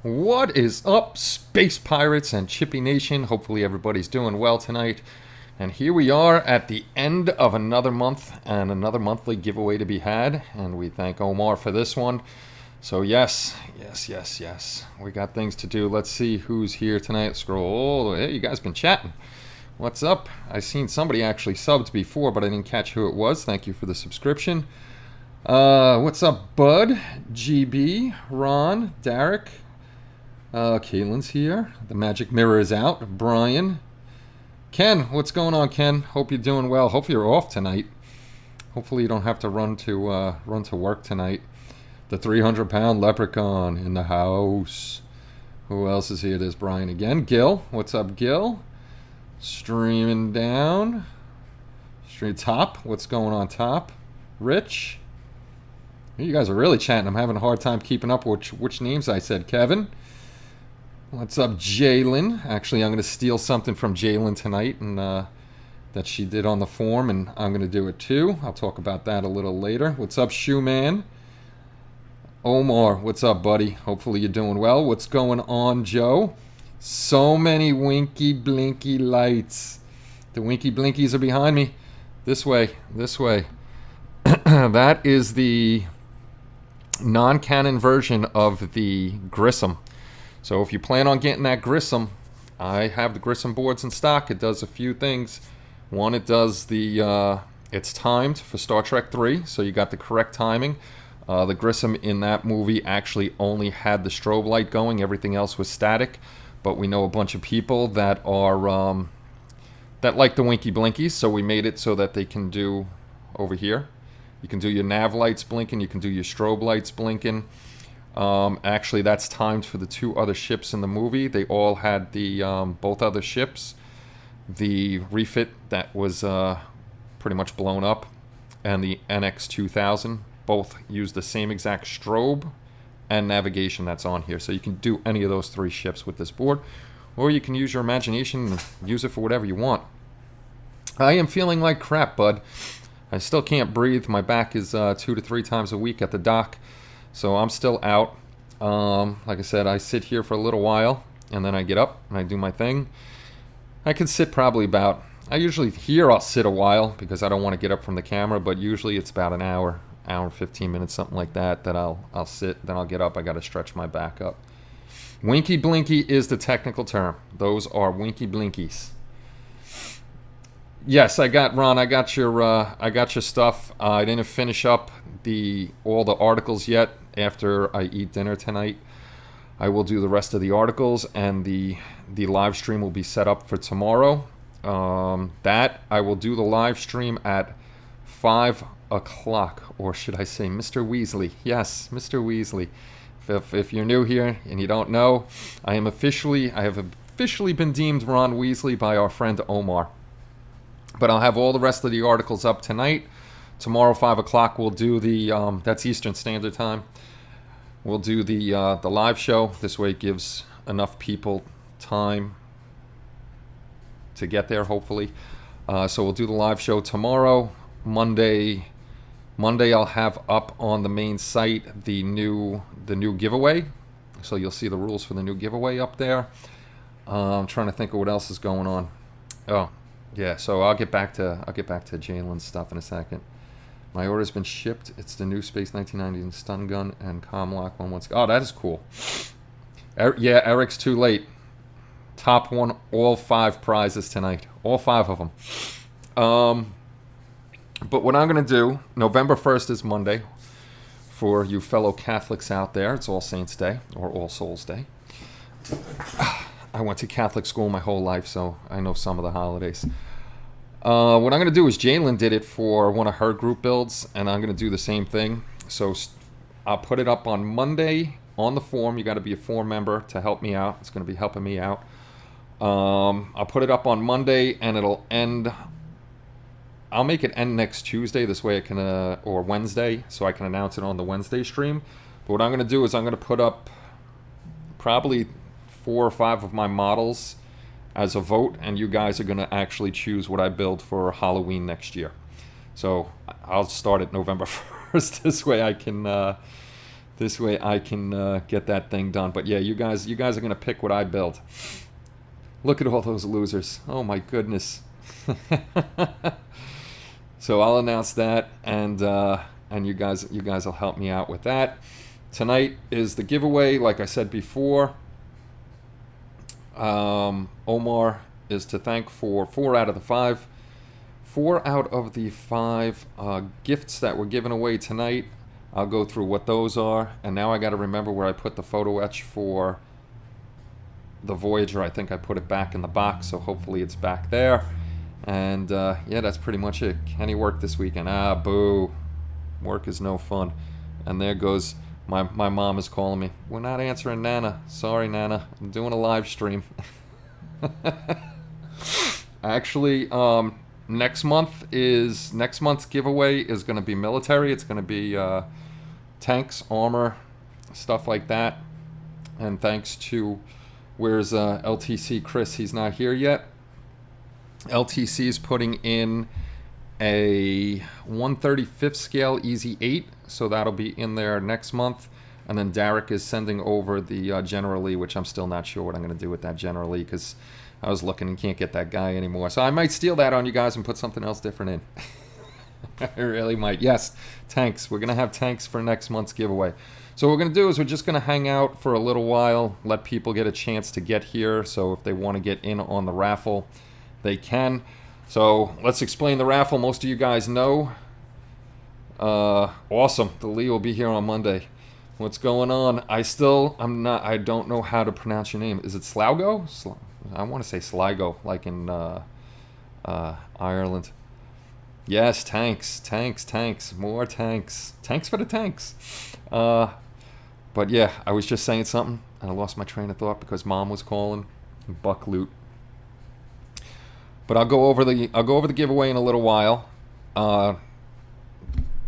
What is up, Space Pirates and Chippy Nation? Hopefully everybody's doing well tonight. And here we are at the end of another month and another monthly giveaway to be had. And we thank Omar for this one. So yes. We got things to do. Let's see who's here tonight. Scroll all the way. Hey, you guys been chatting. What's up? I seen somebody actually subbed before, but I didn't catch who it was. Thank you for the subscription. What's up, Bud? GB, Ron, Derek. Caitlin's here. The magic mirror is out. Brian. Ken, what's going on, Ken? Hope you're doing well. Hope you're off tonight. Hopefully you don't have to run to work tonight. The 300-pound leprechaun in the house. Who else is here? There's Brian again. Gil. What's up, Gil? Streaming down. Stream top. What's going on, top? Rich. You guys are really chatting. I'm having a hard time keeping up which names I said. Kevin. What's up, Jalen? Actually, I'm going to steal something from Jalen tonight and that she did on the form, and I'm going to do it too. I'll talk about that a little later. What's up, Shoeman? Omar, what's up, buddy? Hopefully you're doing well. What's going on, Joe? So many winky blinky lights. The winky blinkies are behind me. This way. That is the non-canon version of the Grissom. So if you plan on getting that Grissom, I have the Grissom boards in stock. It does a few things. One, it does it's timed for Star Trek 3, so you got the correct timing. The Grissom in that movie actually only had the strobe light going. Everything else was static. But we know a bunch of people that are that like the winky blinkies, so we made it so that they can do over here. You can do your nav lights blinking. You can do your strobe lights blinking. Actually, that's timed for the two other ships in the movie. They all had the both other ships. The refit that was pretty much blown up, and the NX-2000 both use the same exact strobe and navigation that's on here. So you can do any of those three ships with this board, or you can use your imagination and use it for whatever you want. I am feeling like crap, bud. I still can't breathe. My back is 2 to 3 times a week at the doc. So I'm still out. Like I said, I sit here for a little while, and then I get up and I do my thing. I can sit probably about, I'll sit a while because I don't want to get up from the camera, but usually it's about an hour, 15 minutes, something like that I'll sit, then I'll get up. I got to stretch my back up. Winky blinky is the technical term. Those are winky blinkies. Yes, I got your stuff. I didn't finish up all the articles yet. After I eat dinner tonight, I will do the rest of the articles, and the live stream will be set up for tomorrow. I will do the live stream at 5 o'clock, or should I say Mr. Weasley? Yes, Mr. Weasley. If you're new here and you don't know, I have officially been deemed Ron Weasley by our friend Omar. But I'll have all the rest of the articles up tonight. Tomorrow, 5 o'clock, we'll do that's Eastern Standard Time. We'll do the live show. This way it gives enough people time to get there, hopefully. So we'll do the live show tomorrow. Monday I'll have up on the main site the new giveaway. So you'll see the rules for the new giveaway up there. I'm trying to think of what else is going on. Oh, yeah, so I'll get back to Jalen's stuff in a second. My order's been shipped. It's the new Space 1990 stun gun and Comlock 116. Oh, that is cool. Yeah, Eric's too late. Top won all 5 prizes tonight. All 5 of them. But what I'm going to do, November 1st is Monday. For you fellow Catholics out there, it's All Saints Day, or All Souls Day. I went to Catholic school my whole life, so I know some of the holidays. What I'm going to do is Jalen did it for one of her group builds, and I'm going to do the same thing. So I'll put it up on Monday on the forum. You got to be a forum member to help me out. It's going to be helping me out. I'll put it up on Monday, and it'll end. I'll make it end next Tuesday. This way I can, or Wednesday, so I can announce it on the Wednesday stream. But what I'm going to do is I'm going to put up probably 4 or 5 of my models as a vote, and you guys are going to actually choose what I build for Halloween next year. So I'll start at November 1st. This way I can This way I can get that thing done. But yeah, you guys are gonna pick what I build. Look at all those losers. Oh my goodness. So I'll announce that, and you guys will help me out with that. Tonight is the giveaway, like I said before. Omar is to thank for 4 out of the 5. 4 out of the 5 gifts that were given away tonight. I'll go through what those are, and now I got to remember where I put the photo etch for the Voyager. I think I put it back in the box, so hopefully it's back there. And yeah, that's pretty much it. Any work this weekend? Ah, boo. Work is no fun. And there goes, my mom is calling me. We're not answering Nana. Sorry, Nana. I'm doing a live stream. Actually, next month's giveaway is going to be military. It's going to be tanks, armor, stuff like that. And thanks to, where's LTC Chris? He's not here yet. LTC is putting in a 1/35 scale Easy 8, so that'll be in there next month. And then Derek is sending over the General Lee, which I'm still not sure what I'm going to do with that General Lee, because I was looking and can't get that guy anymore. So I might steal that on you guys and put something else different in. I really might. Yes, tanks. We're going to have tanks for next month's giveaway. So what we're going to do is we're just going to hang out for a little while, let people get a chance to get here. So if they want to get in on the raffle, they can. So let's explain the raffle. Most of you guys know. Awesome. The Lee will be here on Monday. What's going on? I don't know how to pronounce your name. Is it Sligo? I want to say Sligo, like in Ireland. Yes, tanks, more tanks. Tanks for the tanks. But yeah, I was just saying something, and I lost my train of thought because Mom was calling. Buck loot. But I'll go over the giveaway in a little while.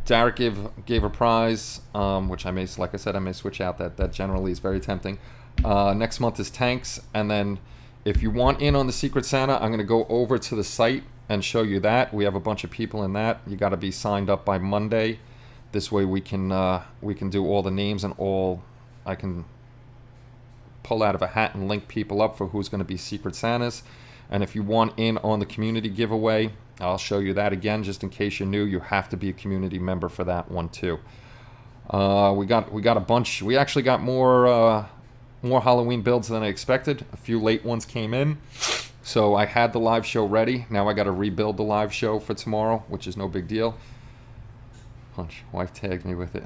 Derek gave a prize, which I may switch out. That generally is very tempting. Next month is tanks, and then if you want in on the Secret Santa, I'm going to go over to the site and show you that. We have a bunch of people in that. You got to be signed up by Monday. This way we can do all the names and all. I can pull out of a hat and link people up for who's going to be Secret Santas. And if you want in on the community giveaway, I'll show you that again, just in case you're new. You have to be a community member for that one too. We got a bunch. We actually got more Halloween builds than I expected. A few late ones came in, so I had the live show ready. Now I got to rebuild the live show for tomorrow, which is no big deal. Punch, wife tagged me with it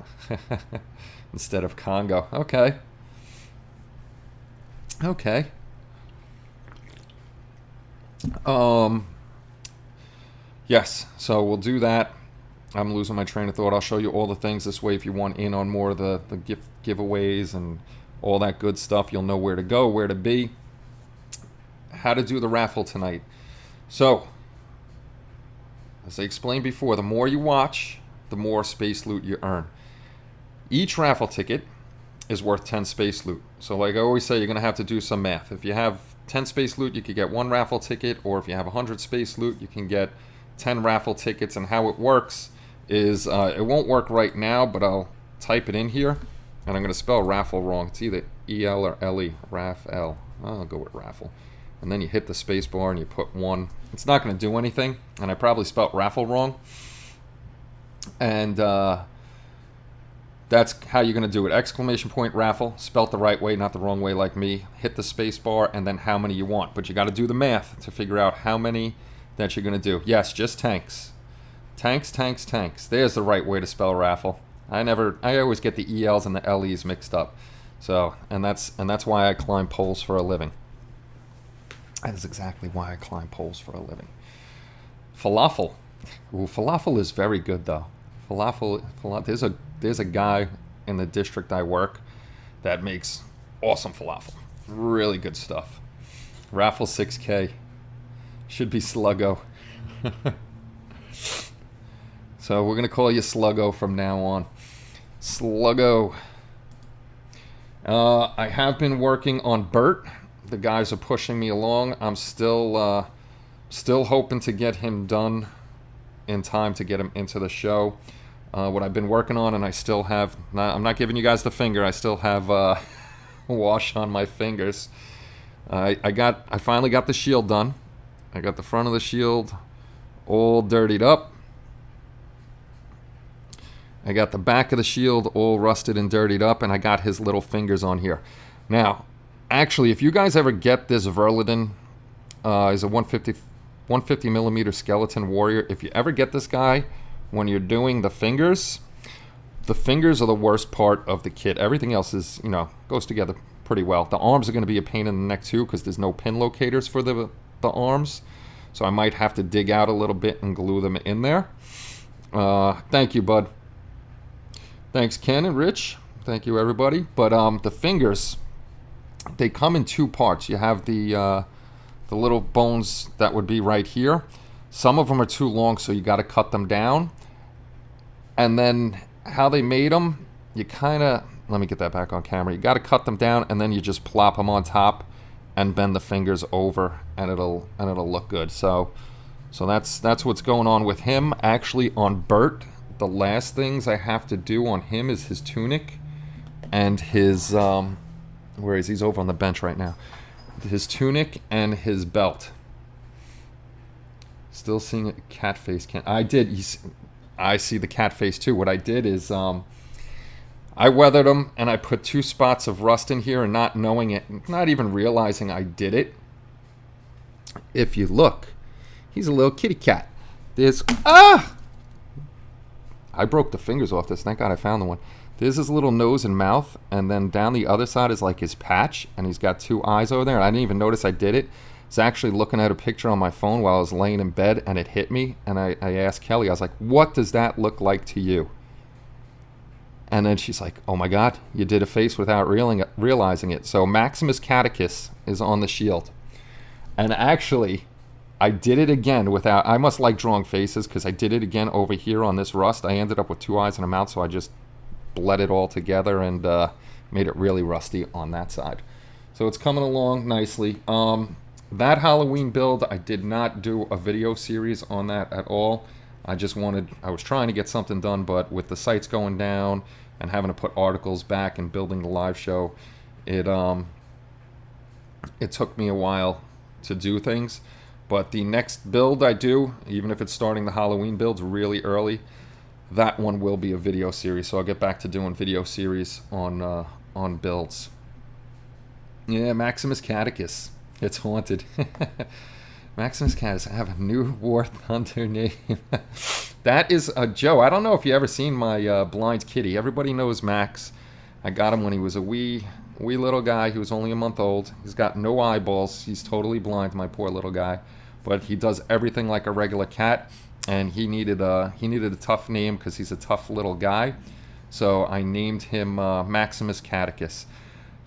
instead of Congo. Okay. Yes, so we'll do that. I'm losing my train of thought. I'll show you all the things this way. If you want in on more of the giveaways and all that good stuff, you'll know where to go, where to be, how to do the raffle tonight. So, as I explained before, the more you watch, the more space loot you earn. Each raffle ticket is worth 10 space loot. So like I always say, you're going to have to do some math. If you have 10 space loot, you could get 1 raffle ticket, or if you have 100 space loot, you can get 10 raffle tickets. And how it works is, it won't work right now, but I'll type it in here, and I'm going to spell raffle wrong. It's either E-L or L-E, raffle. I'll go with raffle. And then you hit the space bar and you put 1. It's not going to do anything, and I probably spelled raffle wrong. And that's how you're going to do it. Exclamation point raffle, spelt the right way, not the wrong way like me. Hit the space bar, and then how many you want. But you got to do the math to figure out how many that you're going to do. Yes, just tanks. Tanks. There's the right way to spell raffle. I always get the ELs and the LEs mixed up. So, and that's why I climb poles for a living. That is exactly why I climb poles for a living. Falafel. Ooh, falafel is very good though. Falafel. There's a guy in the district I work that makes awesome falafel. Really good stuff. Raffle 6K. Should be Sluggo. So we're going to call you Sluggo from now on. Sluggo. I have been working on Bert. The guys are pushing me along. I'm still hoping to get him done in time to get him into the show. what I've been working on, and I still have, I'm not giving you guys the finger, I still have wash on my fingers. I finally got the shield done. I got the front of the shield all dirtied up. I got the back of the shield all rusted and dirtied up, and I got his little fingers on here. Now, actually, if you guys ever get this Verliden, is a 150 millimeter skeleton warrior. If you ever get this guy, when you're doing the fingers are the worst part of the kit. Everything else is, goes together pretty well. The arms are going to be a pain in the neck too, because there's no pin locators for the arms. So I might have to dig out a little bit and glue them in there. Thank you, bud. Thanks, Ken and Rich. Thank you, everybody. But the fingers, they come in two parts. You have the little bones that would be right here. Some of them are too long, so you got to cut them down. And then how they made them, you kind of, let me get that back on camera. You got to cut them down, and then you just plop them on top and bend the fingers over, and it'll look good. So that's what's going on with him. Actually, on Bert, the last things I have to do on him is his tunic and his where is he? He's over on the bench right now. His tunic and his belt. Still seeing a cat face. I see the cat face too. What I did is I weathered him, and I put 2 spots of rust in here, and not knowing it, not even realizing I did it. If you look, he's a little kitty cat. There's I broke the fingers off this. Thank God I found the one. There's his little nose and mouth, and then down the other side is like his patch, and he's got 2 eyes over there. And I didn't even notice I did it. I was actually looking at a picture on my phone while I was laying in bed, and it hit me. And I asked Kelly, I was like, what does that look like to you? And then she's like, oh my God, you did a face without realizing it. So Maximus Catechus is on the shield. And actually, I did it again without, I must like drawing faces, because I did it again over here on this rust. I ended up with 2 eyes and a mouth, so I just bled it all together and made it really rusty on that side. So it's coming along nicely. That Halloween build, I did not do a video series on that at all. I was trying to get something done, but with the sites going down and having to put articles back and building the live show, it took me a while to do things. But the next build I do, even if it's starting the Halloween builds really early, that one will be a video series. So I'll get back to doing video series on builds. Yeah, Maximus Catechus. It's haunted. Maximus Catechus. I have a new War Thunder name. That is Joe. I don't know if you ever seen my blind kitty. Everybody knows Max. I got him when he was a wee little guy. He was only a month old. He's got no eyeballs. He's totally blind, my poor little guy. But he does everything like a regular cat. And he needed a tough name because he's a tough little guy. So I named him Maximus Catechus.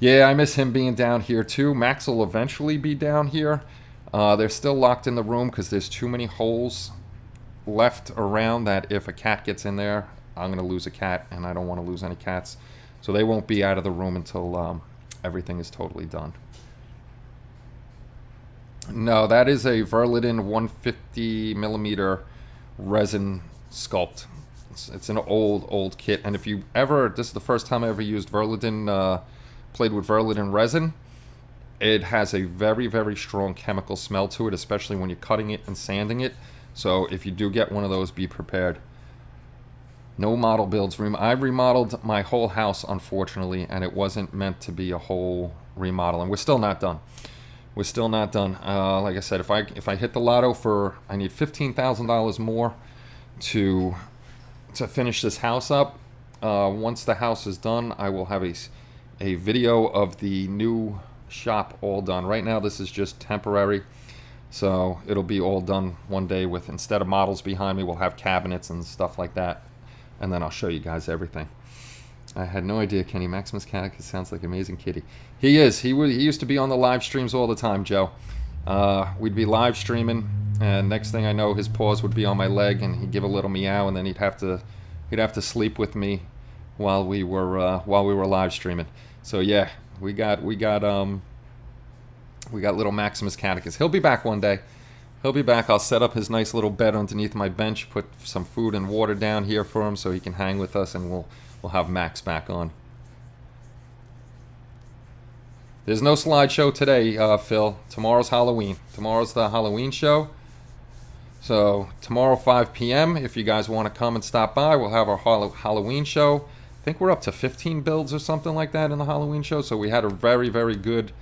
Yeah, I miss him being down here too. Max will eventually be down here. They're still locked in the room because there's too many holes left around that if a cat gets in there, I'm going to lose a cat, and I don't want to lose any cats. So they won't be out of the room until everything is totally done. No, that is a Verliden 150 millimeter resin sculpt. It's an old kit, and if you ever, this is the first time I ever used Verliden, played with Verliden resin. It has a very, very strong chemical smell to it, especially when you're cutting it and sanding it. So if you do get one of those, be prepared. No model builds. I remodeled my whole house, unfortunately, and it wasn't meant to be a whole remodel, and we're still not done. We're still not done. Like I said, if I hit the lotto I need $15,000 more to finish this house up. Once the house is done, I will have a video of the new shop all done. Right now, this is just temporary, so it'll be all done one day with, instead of models behind me, we'll have cabinets and stuff like that, and then I'll show you guys everything. I had no idea, Kenny. Maximus Catechus sounds like an amazing kitty. He is. He used to be on the live streams all the time, Joe. We'd be live streaming, and next thing I know, his paws would be on my leg, and he'd give a little meow, and then he'd have to sleep with me while we were live streaming. So yeah, we got little Maximus Catechus. He'll be back one day. He'll be back. I'll set up his nice little bed underneath my bench, put some food and water down here for him so he can hang with us, and we'll have Max back on. There's no slideshow today, Phil. Tomorrow's Halloween. Tomorrow's the Halloween show. So tomorrow 5 p.m. if you guys want to come and stop by, we'll have our Halloween show. I think we're up to 15 builds or something like that in the Halloween show. So we had a very, very good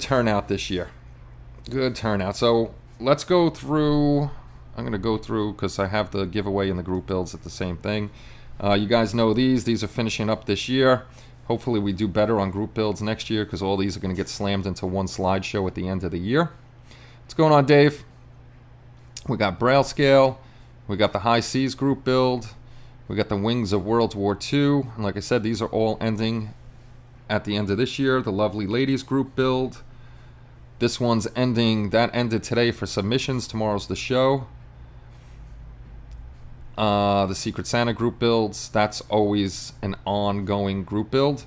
turnout this year. Good turnout. So let's go through. I'm going to go through because I have the giveaway and the group builds at the same thing. You guys know these. These are finishing up this year. Hopefully we do better on group builds next year because all these are going to get slammed into one slideshow at the end of the year. What's going on, Dave? We got Braille Scale. We got the High Seas group build. We got the Wings of World War II. And like I said, these are all ending at the end of this year. The Lovely Ladies group build. This one's ending. That ended today for submissions. Tomorrow's the show. The Secret Santa group builds. That's always an ongoing group build.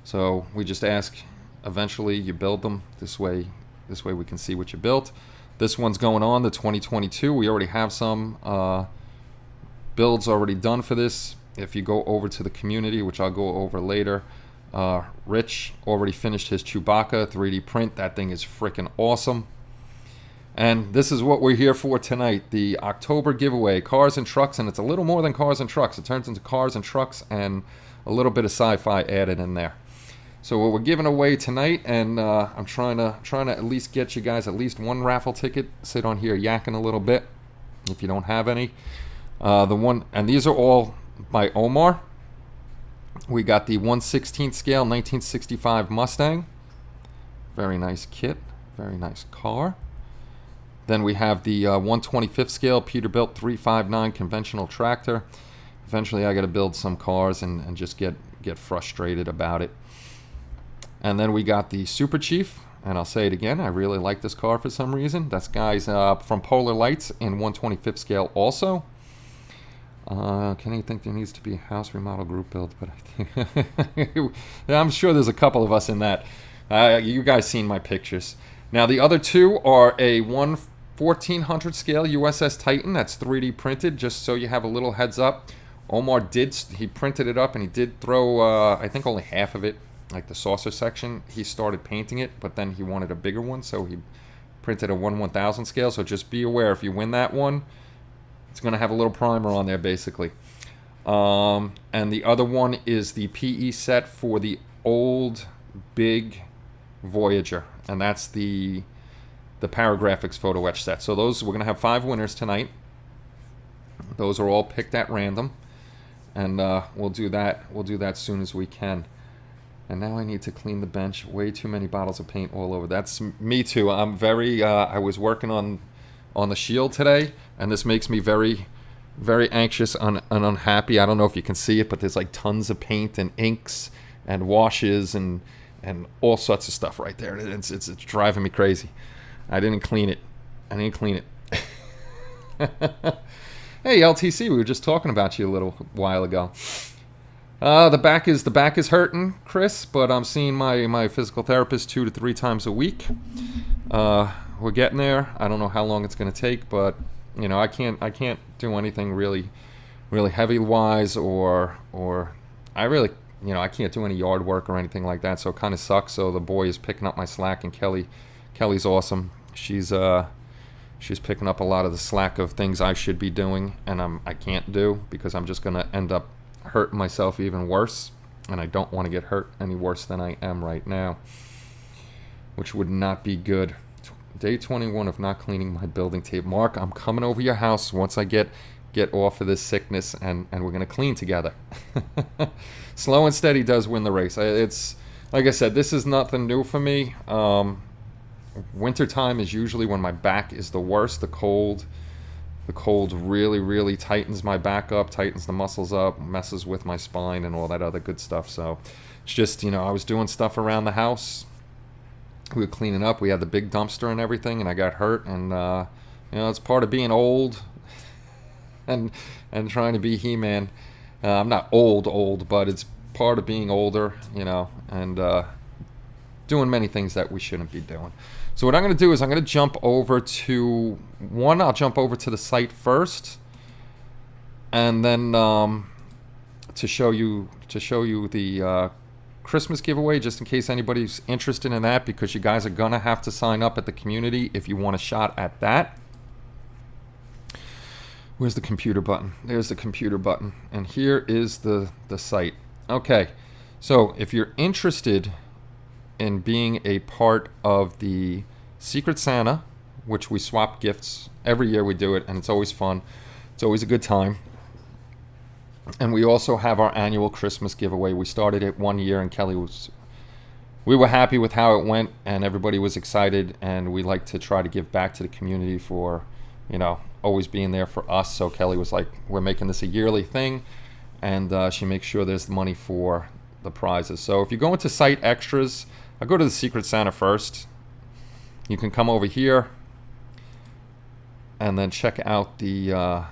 So we just ask. Eventually, you build them. This way we can see what you built. This one's going on, the 2022. We already have some builds already done for this. If you go over to the community, which I'll go over later, Rich already finished his Chewbacca 3D print. That thing is freaking awesome. And this is what we're here for tonight, the October giveaway, Cars and Trucks, and it's a little more than Cars and Trucks. It turns into Cars and Trucks and a little bit of sci-fi added in there. So what we're giving away tonight, and I'm trying to at least get you guys at least one raffle ticket. Sit on here yakking a little bit if you don't have any. And these are all by Omar. We got the 1/16 scale 1965 Mustang. Very nice kit, very nice car. Then we have the 1/25 scale Peterbilt 359 conventional tractor. Eventually I got to build some cars and just get frustrated about it. And then we got the Super Chief, and I'll say it again, I really like this car for some reason. That's guys from Polar Lights in 1/25 scale also. Can you think there needs to be a house remodel group build? But I think I'm sure there's a couple of us in that. You guys seen my pictures. Now the other two are a 1400 scale USS Titan that's 3D printed, just so you have a little heads up. Omar he printed it up and he did throw, I think only half of it, like the saucer section. He started painting it, but then he wanted a bigger one, so he printed a 1/1000 scale. So just be aware, if you win that one, it's going to have a little primer on there, basically. And the other one is the PE set for the old big Voyager, and that's the Paragraphics photo etch set. So those, we're going to have 5 winners tonight. Those are all picked at random, and we'll do that as soon as we can. And now I need to clean the bench. Way too many bottles of paint all over. That's me too. I'm very I was working on the shield today, and this makes me very, very anxious and unhappy. I don't know if you can see it, but there's like tons of paint and inks and washes and all sorts of stuff right there. It's driving me crazy. I didn't clean it. Hey LTC, we were just talking about you a little while ago. The back is hurting, Chris, but I'm seeing my physical therapist 2 to 3 times a week. We're getting there. I don't know how long it's going to take, but you know, I can't do anything really heavy wise or I really, you know, I can't do any yard work or anything like that, so it kind of sucks. So the boy is picking up my slack, and Kelly's awesome. She's picking up a lot of the slack of things I should be doing and I can't do, because I'm just going to end up hurting myself even worse, and I don't want to get hurt any worse than I am right now, which would not be good. Day 21 of not cleaning my building tape. Mark, I'm coming over your house once I get off of this sickness, and we're going to clean together. Slow and steady does win the race. It's like I said, this is nothing new for me. Winter time is usually when my back is the worst. The cold really tightens my back up, tightens the muscles up, messes with my spine and all that other good stuff. So it's just, you know, I was doing stuff around the house. We were cleaning up. We had the big dumpster and everything, and I got hurt. And you know, it's part of being old and trying to be He-Man. I'm not old, but it's part of being older, you know, and doing many things that we shouldn't be doing. So what I'm going to do is I'm going to jump over to I'll jump over to the site first, and then to show you the Christmas giveaway, just in case anybody's interested in that, because you guys are gonna have to sign up at the community if you want a shot at that. Where's the computer button? There's the computer button, and here is the site. Okay, so if you're interested in being a part of the Secret Santa, which we swap gifts every year, we do it, and it's always fun. It's always a good time. And we also have our annual Christmas giveaway. We started it 1 year, and we were happy with how it went, and everybody was excited, and we like to try to give back to the community for, always being there for us. So Kelly was like, we're making this a yearly thing, and she makes sure there's money for the prizes. So if you go into site extras, I'll go to the Secret Santa first. You can come over here and then check out the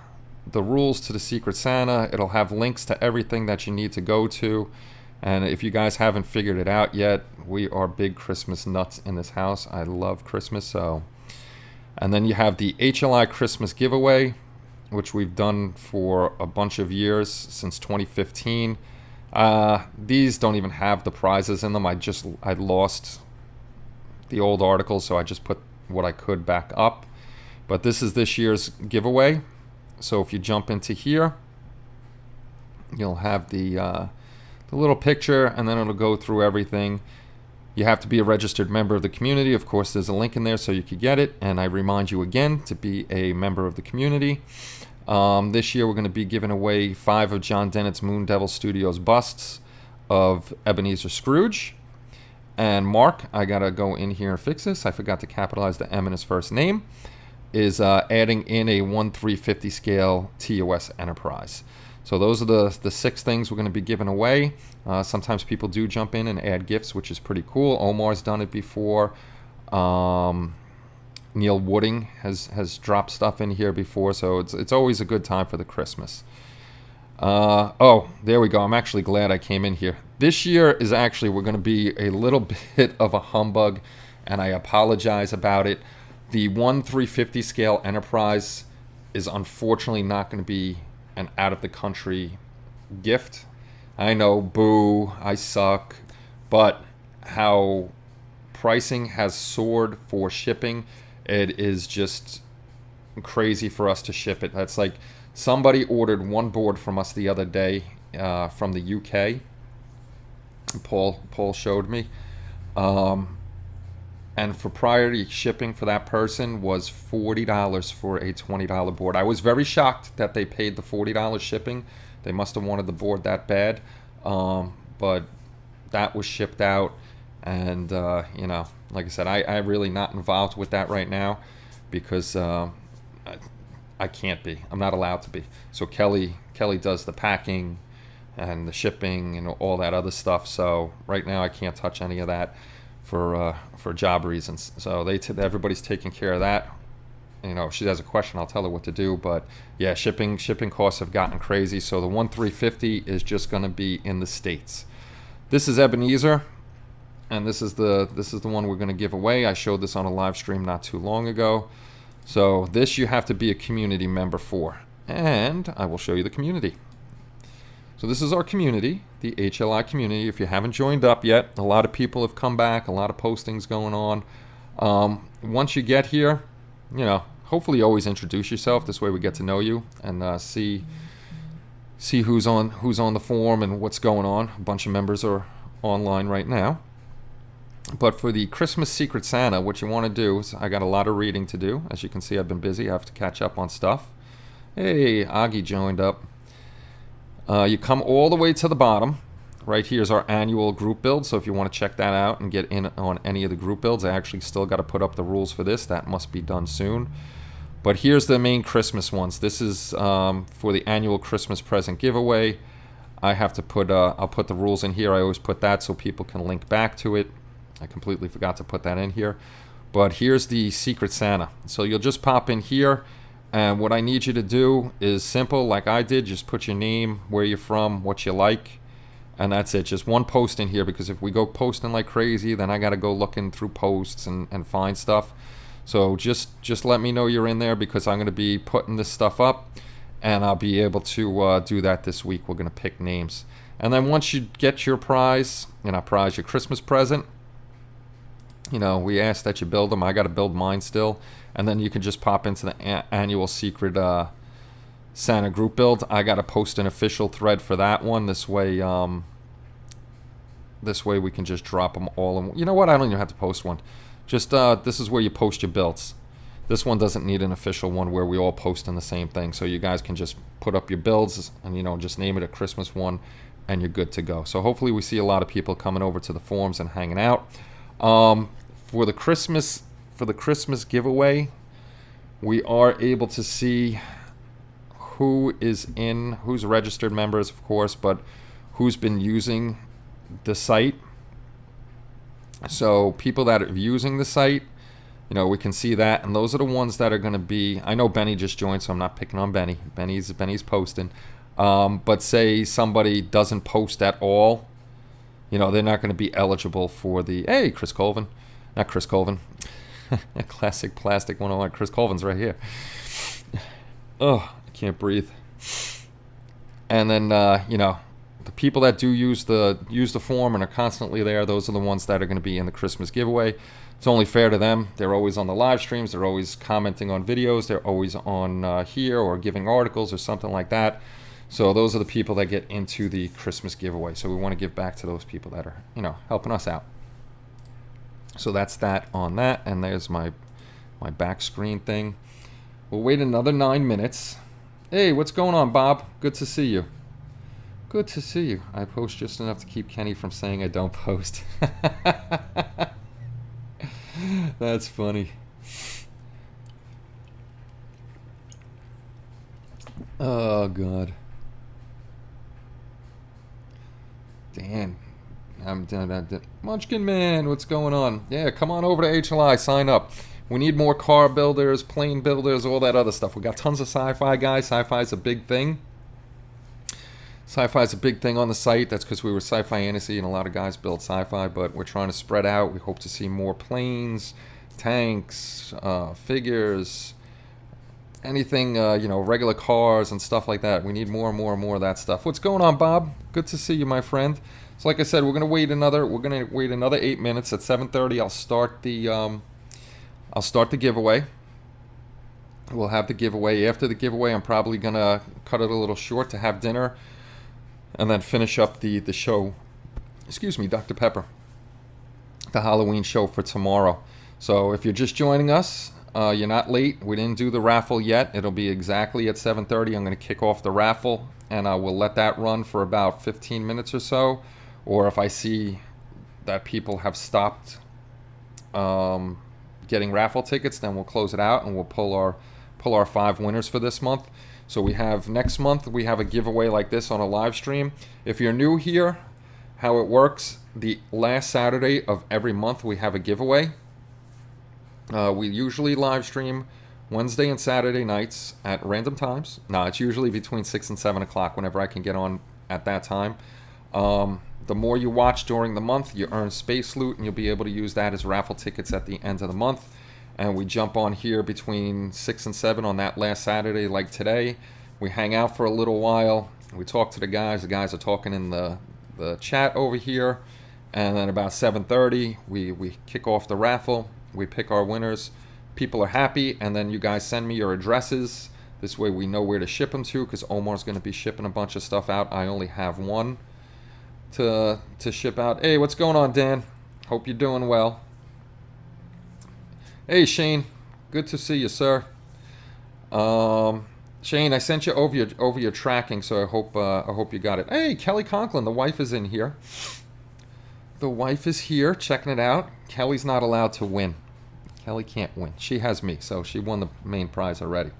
rules to the Secret Santa. It'll have links to everything that you need to go to. And if you guys haven't figured it out yet, we are big Christmas nuts in this house. I love Christmas. So, and then you have the HLI Christmas giveaway, which we've done for a bunch of years, since 2015. These don't even have the prizes in them. I lost the old articles, so I just put what I could back up. But this is this year's giveaway. So if you jump into here, you'll have the little picture, and then it'll go through everything. You have to be a registered member of the community. Of course, there's a link in there so you could get it. And I remind you again to be a member of the community. This year we're going to be giving away 5 of John Dennett's Moon Devil Studios busts of Ebenezer Scrooge. And Mark, I got to go in here and fix this. I forgot to capitalize the M in his first name. Is adding in a 1/350 scale TOS Enterprise. So those are the 6 things we're going to be giving away. Sometimes people do jump in and add gifts, which is pretty cool. Omar's done it before. Neil Wooding has dropped stuff in here before, so it's always a good time for the Christmas. Oh, there we go. I'm actually glad I came in here. This year is actually, we're going to be a little bit of a humbug, and I apologize about it. The 1/350 scale Enterprise is unfortunately not going to be an out-of-the-country gift. I know, boo, I suck, but how pricing has soared for shipping, it is just crazy for us to ship it. That's like, somebody ordered one board from us the other day from the UK. Paul showed me. And for priority shipping for that person was $40 for a $20 board. I was very shocked that they paid the $40 shipping. They must have wanted the board that bad. But that was shipped out. And, like I said, I'm really not involved with that right now because I can't be. I'm not allowed to be. So Kelly does the packing and the shipping and all that other stuff. So right now I can't touch any of that for job reasons. So everybody's taking care of that. If she has a question, I'll tell her what to do. But yeah, shipping costs have gotten crazy. So the 1/350 is just going to be in the States. This is Ebenezer, and this is the one we're going to give away. I showed this on a live stream not too long ago. So this you have to be a community member for, and I will show you the community. So this is our community, the HLI community. If you haven't joined up yet, a lot of people have come back, a lot of postings going on. Once you get here, hopefully you always introduce yourself. This way we get to know you and see who's on the forum and what's going on. A bunch of members are online right now. But for the Christmas Secret Santa, what you want to do is, I got a lot of reading to do. As you can see, I've been busy. I have to catch up on stuff. Hey, Augie joined up. You come all the way to the bottom. Right here is our annual group build. So if you want to check that out and get in on any of the group builds, I actually still got to put up the rules for this. That must be done soon. But here's the main Christmas ones. This is for the annual Christmas present giveaway. I have to put, I'll put the rules in here. I always put that so people can link back to it. I completely forgot to put that in here. But here's the Secret Santa. So you'll just pop in here. And what I need you to do is simple, like I did. Just put your name, where you're from, what you like. And that's it. Just one post in here, because if we go posting like crazy, then I got to go looking through posts and find stuff. So just let me know you're in there, because I'm going to be putting this stuff up, and I'll be able to do that this week. We're going to pick names. And then once you get your prize, your Christmas present, we ask that you build them. I got to build mine still. And then you can just pop into the annual secret Santa group build. I got to post an official thread for that one. This way we can just drop them all. And you know what? I don't even have to post one. Just this is where you post your builds. This one doesn't need an official one where we all post in the same thing. So you guys can just put up your builds and just name it a Christmas one, and you're good to go. So hopefully we see a lot of people coming over to the forums and hanging out. For the Christmas giveaway, we are able to see who's registered members, of course, but who's been using the site. So people that are using the site, we can see that, and those are the ones that are going to be. I know Benny just joined, so I'm not picking on Benny. Benny's posting. But say somebody doesn't post at all, they're not going to be eligible for the. Hey, Chris Colvin, not Chris Colvin, classic plastic 101. Chris Colvin's right here. Oh, I can't breathe. And then the people that do use the form and are constantly there, those are the ones that are going to be in the Christmas giveaway. It's only fair to them. They're always on the live streams. They're always commenting on videos. They're always on here or giving articles or something like that. So those are the people that get into the Christmas giveaway. So we want to give back to those people that are, helping us out. So that's that on that. And there's my back screen thing. We'll wait another 9 minutes. Hey, what's going on, Bob? Good to see you. Good to see you. I post just enough to keep Kenny from saying I don't post. That's funny. Oh, God. Dan. I'm done. Munchkin Man, what's going on? Yeah, come on over to HLI. Sign up. We need more car builders, plane builders, all that other stuff. We got tons of sci-fi guys. Sci-fi is a big thing. Sci-fi is a big thing on the site. That's because we were Sci-Fi Fantasy and a lot of guys build sci-fi, but we're trying to spread out. We hope to see more planes, tanks, figures, anything, regular cars and stuff like that. We need more and more and more of that stuff. What's going on, Bob? Good to see you, my friend. So like I said, we're gonna wait another 8 minutes. At 7:30, I'll start the giveaway. We'll have the giveaway. After the giveaway, I'm probably gonna cut it a little short to have dinner, and then finish up the show. Excuse me, Dr. Pepper. The Halloween show for tomorrow. So if you're just joining us, you're not late. We didn't do the raffle yet. It'll be exactly at 7:30. I'm going to kick off the raffle, and I will let that run for about 15 minutes or so. Or if I see that people have stopped getting raffle tickets, then we'll close it out and we'll pull our 5 winners for this month. So next month we have a giveaway like this on a live stream. If you're new here, how it works, the last Saturday of every month we have a giveaway. We usually live stream Wednesday and Saturday nights at random times. No, it's usually between 6 and 7 o'clock whenever I can get on at that time. The more you watch during the month, you earn space loot, and you'll be able to use that as raffle tickets at the end of the month. And we jump on here between 6 and 7 on that last Saturday, like today. We hang out for a little while. We talk to the guys. The guys are talking in the chat over here. And then about 7:30, we kick off the raffle. We pick our winners. People are happy, and then you guys send me your addresses. This way we know where to ship them to, because Omar's going to be shipping a bunch of stuff out. I only have one to ship out. Hey, what's going on, Dan? Hope you're doing well. Hey, Shane. Good to see you, sir. Shane, I sent you over your tracking, so I hope you got it. Hey, Kelly Conklin, the wife is in here. The wife is here checking it out. Kelly's not allowed to win. Kelly can't win. She has me, so she won the main prize already.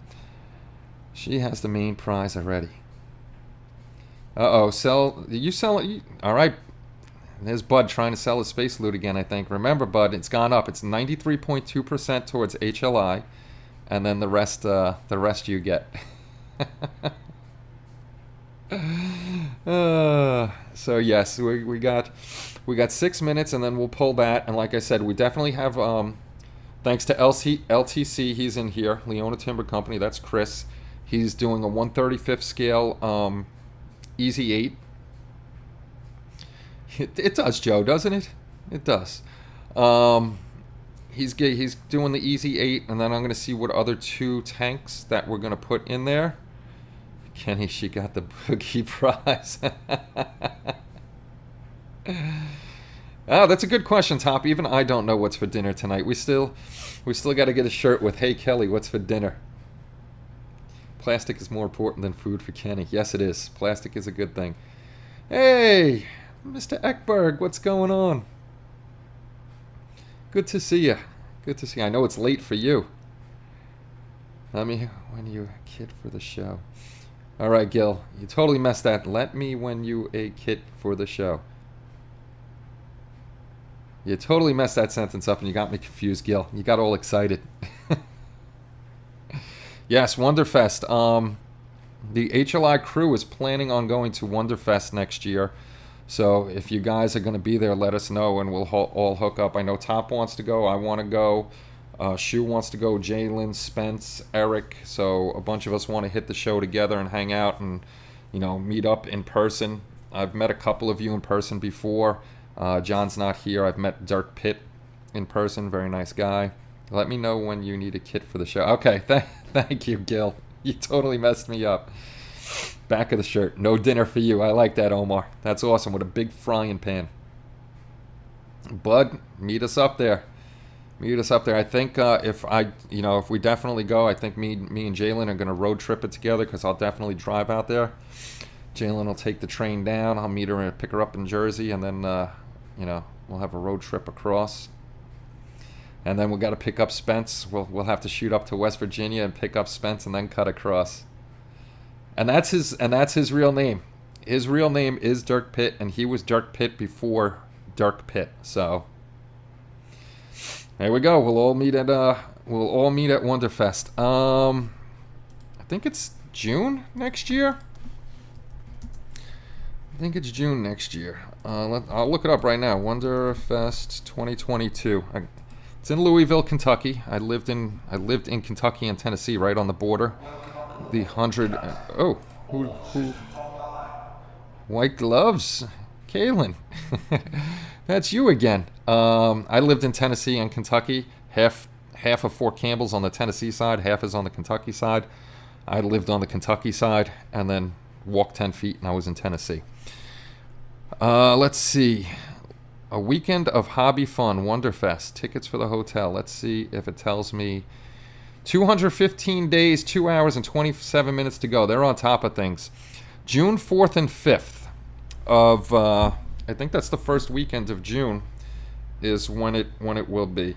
She has the main prize already. Uh-oh, you sell it? All right. There's Bud trying to sell his space loot again, I think. Remember, Bud, it's gone up. It's 93.2% towards HLI, and then the rest you get. So yes, we got 6 minutes, and then we'll pull that. And like I said, we definitely have thanks to LTC, he's in here, Leona Timber Company. That's Chris. He's doing a 1/35 scale Easy 8. It does, Joe, doesn't it? It does. He's doing the Easy 8, and then I'm going to see what other 2 tanks that we're going to put in there. Kenny, she got the boogie prize. Oh, that's a good question, Top. Even I don't know what's for dinner tonight. We still got to get a shirt with, "Hey Kelly, what's for dinner?" Plastic is more important than food for Kenny. Yes, it is. Plastic is a good thing. Hey, Mr. Eckberg, what's going on? Good to see you. Good to see you. I know it's late for you. Let me when you a kit for the show. All right, Gil, you totally messed that. Let me when you a kit for the show. You totally messed that sentence up, and you got me confused, Gil. You got all excited. Yes, Wonderfest. The HLI crew is planning on going to Wonderfest next year. So if you guys are going to be there, let us know, and we'll all hook up. I know Top wants to go. I want to go. Shu wants to go. Jalen, Spence, Eric. So a bunch of us want to hit the show together and hang out and, meet up in person. I've met a couple of you in person before. John's not here. I've met Dirk Pitt in person. Very nice guy. Let me know when you need a kit for the show. Okay, thank you, Gil. You totally messed me up. Back of the shirt. No dinner for you. I like that, Omar. That's awesome, with a big frying pan. Bud, meet us up there. Meet us up there. I think if we definitely go, I think me and Jalen are going to road trip it together, because I'll definitely drive out there. Jalen will take the train down. I'll meet her and pick her up in Jersey, and then we'll have a road trip across. And then we got to pick up Spence. We'll have to shoot up to West Virginia and pick up Spence, and then cut across. And that's his real name. His real name is Dirk Pitt, and he was Dirk Pitt before Dirk Pitt. So there we go. We'll all meet at Wonderfest. I think it's June next year. I'll look it up right now. Wonderfest 2022. It's in Louisville, Kentucky. I lived in Kentucky and Tennessee, right on the border. The 100. Oh, who? White gloves, Kaylin. That's you again. I lived in Tennessee and Kentucky. Half of Fort Campbell's on the Tennessee side, half is on the Kentucky side. I lived on the Kentucky side, and then walked 10 feet, and I was in Tennessee. Let's see. A weekend of hobby fun, Wonderfest. Tickets for the hotel. Let's see if it tells me 215 days, 2 hours, and 27 minutes to go. They're on top of things. June 4th and 5th of, I think that's the first weekend of June, is when it will be.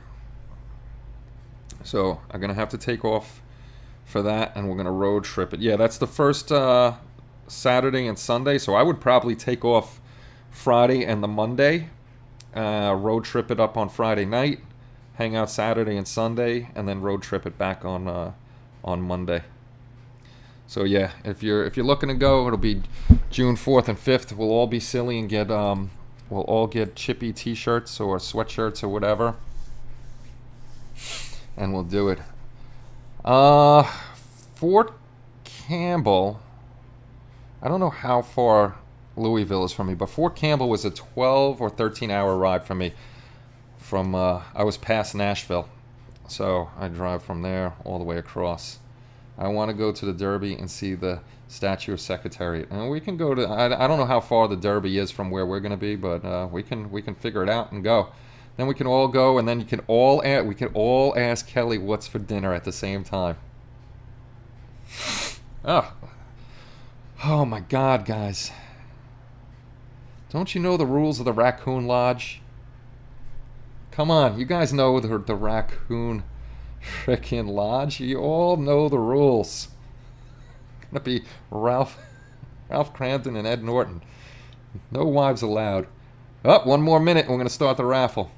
So I'm going to have to take off for that, and we're going to road trip it. Yeah, that's the first Saturday and Sunday, so I would probably take off Friday and the Monday. Road trip it up on Friday night, hang out Saturday and Sunday, and then road trip it back on Monday. So yeah, if you're looking to go, it'll be June 4th and 5th. We'll all be silly and we'll all get chippy T-shirts or sweatshirts or whatever, and we'll do it. Fort Campbell. I don't know how far Louisville is from me, but Fort Campbell was a 12 or 13 hour ride from me. I was past Nashville, so I drive from there all the way across. I want to go to the Derby and see the statue of Secretariat, and we can go to. I don't know how far the Derby is from where we're going to be, but we can figure it out and go. Then we can all go, and then we can all ask Kelly what's for dinner at the same time. Oh my God, guys. Don't you know the rules of the Raccoon Lodge? Come on, you guys know the Raccoon frickin' Lodge. You all know the rules. It's gonna be Ralph Crampton and Ed Norton. No wives allowed. Oh, 1 more minute and we're gonna start the raffle.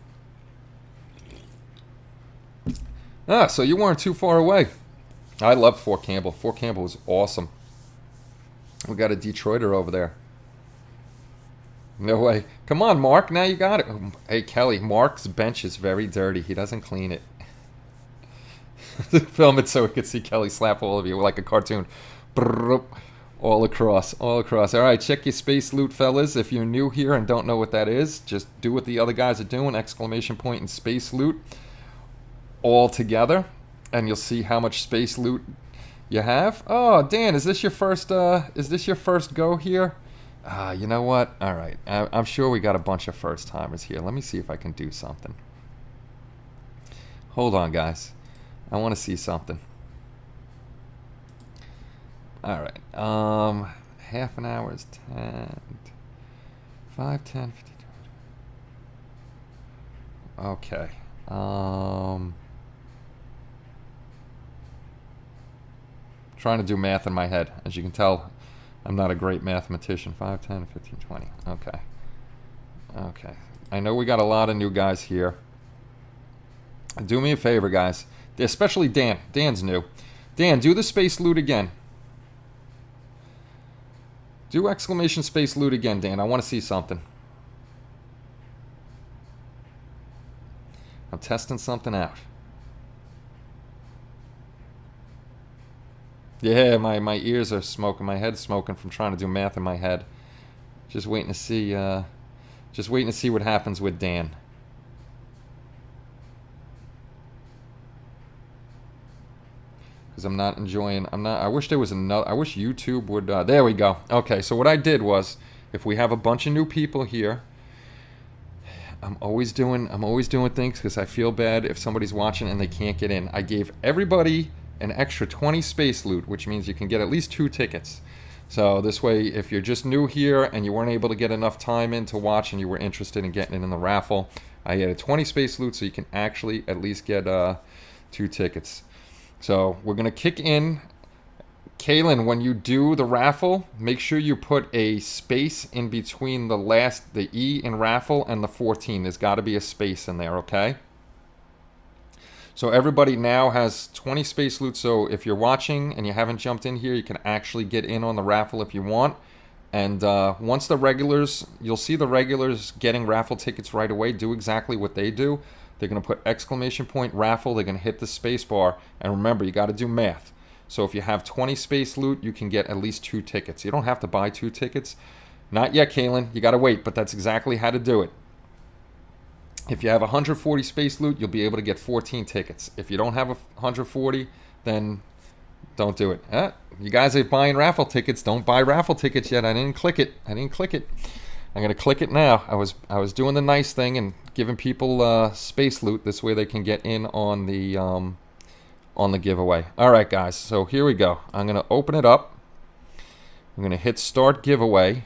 So you weren't too far away. I love Fort Campbell. Fort Campbell was awesome. We got a Detroiter over there. No way. Come on, Mark. Now you got it. Hey, Kelly. Mark's bench is very dirty. He doesn't clean it. Film it so we could see Kelly slap all of you like a cartoon. All across. All across. All right, check your space loot, fellas. If you're new here and don't know what that is, just do what the other guys are doing. Exclamation point and space loot all together. And you'll see how much space loot you have. Oh, Dan, is this your first go here? You know what? All right. I'm sure we got a bunch of first timers here. Let me see if I can do something. Hold on, guys. I want to see something. All right. Half an hour is 10, 5, 10, 15. Okay. Trying to do math in my head. As you can tell, I'm not a great mathematician. 5, 10, 15, 20. Okay. Okay. I know we got a lot of new guys here. Do me a favor, guys. Especially Dan. Dan's new. Dan, do the space loot again. Do exclamation space loot again, Dan. I want to see something. I'm testing something out. Yeah, my ears are smoking. My head's smoking from trying to do math in my head. Just waiting to see what happens with Dan. Because I'm not enjoying. I wish there was another. I wish YouTube would. There we go. Okay, so what I did was, if we have a bunch of new people here, I'm always doing things because I feel bad if somebody's watching and they can't get in. I gave everybody an extra 20 space loot, which means you can get at least 2 tickets. So this way, if you're just new here and you weren't able to get enough time in to watch and you were interested in getting in the raffle, I added 20 space loot so you can actually at least get 2 tickets. So we're going to kick in. Kaylin, when you do the raffle, make sure you put a space in between the E in raffle and the 14. There's got to be a space in there, okay? So everybody now has 20 space loot. So if you're watching and you haven't jumped in here, you can actually get in on the raffle if you want. And once the regulars, you'll see the regulars getting raffle tickets right away. Do exactly what they do. They're going to put exclamation point raffle. They're going to hit the space bar. And remember, you got to do math. So if you have 20 space loot, you can get at least 2 tickets. You don't have to buy 2 tickets. Not yet, Kaylin. You got to wait, but that's exactly how to do it. If you have 140 space loot, you'll be able to get 14 tickets. If you don't have 140, then don't do it. You guys are buying raffle tickets. Don't buy raffle tickets yet. I didn't click it. I'm going to click it now. I was doing the nice thing and giving people space loot. This way they can get in on the giveaway. All right, guys. So here we go. I'm going to open it up. I'm going to hit start giveaway.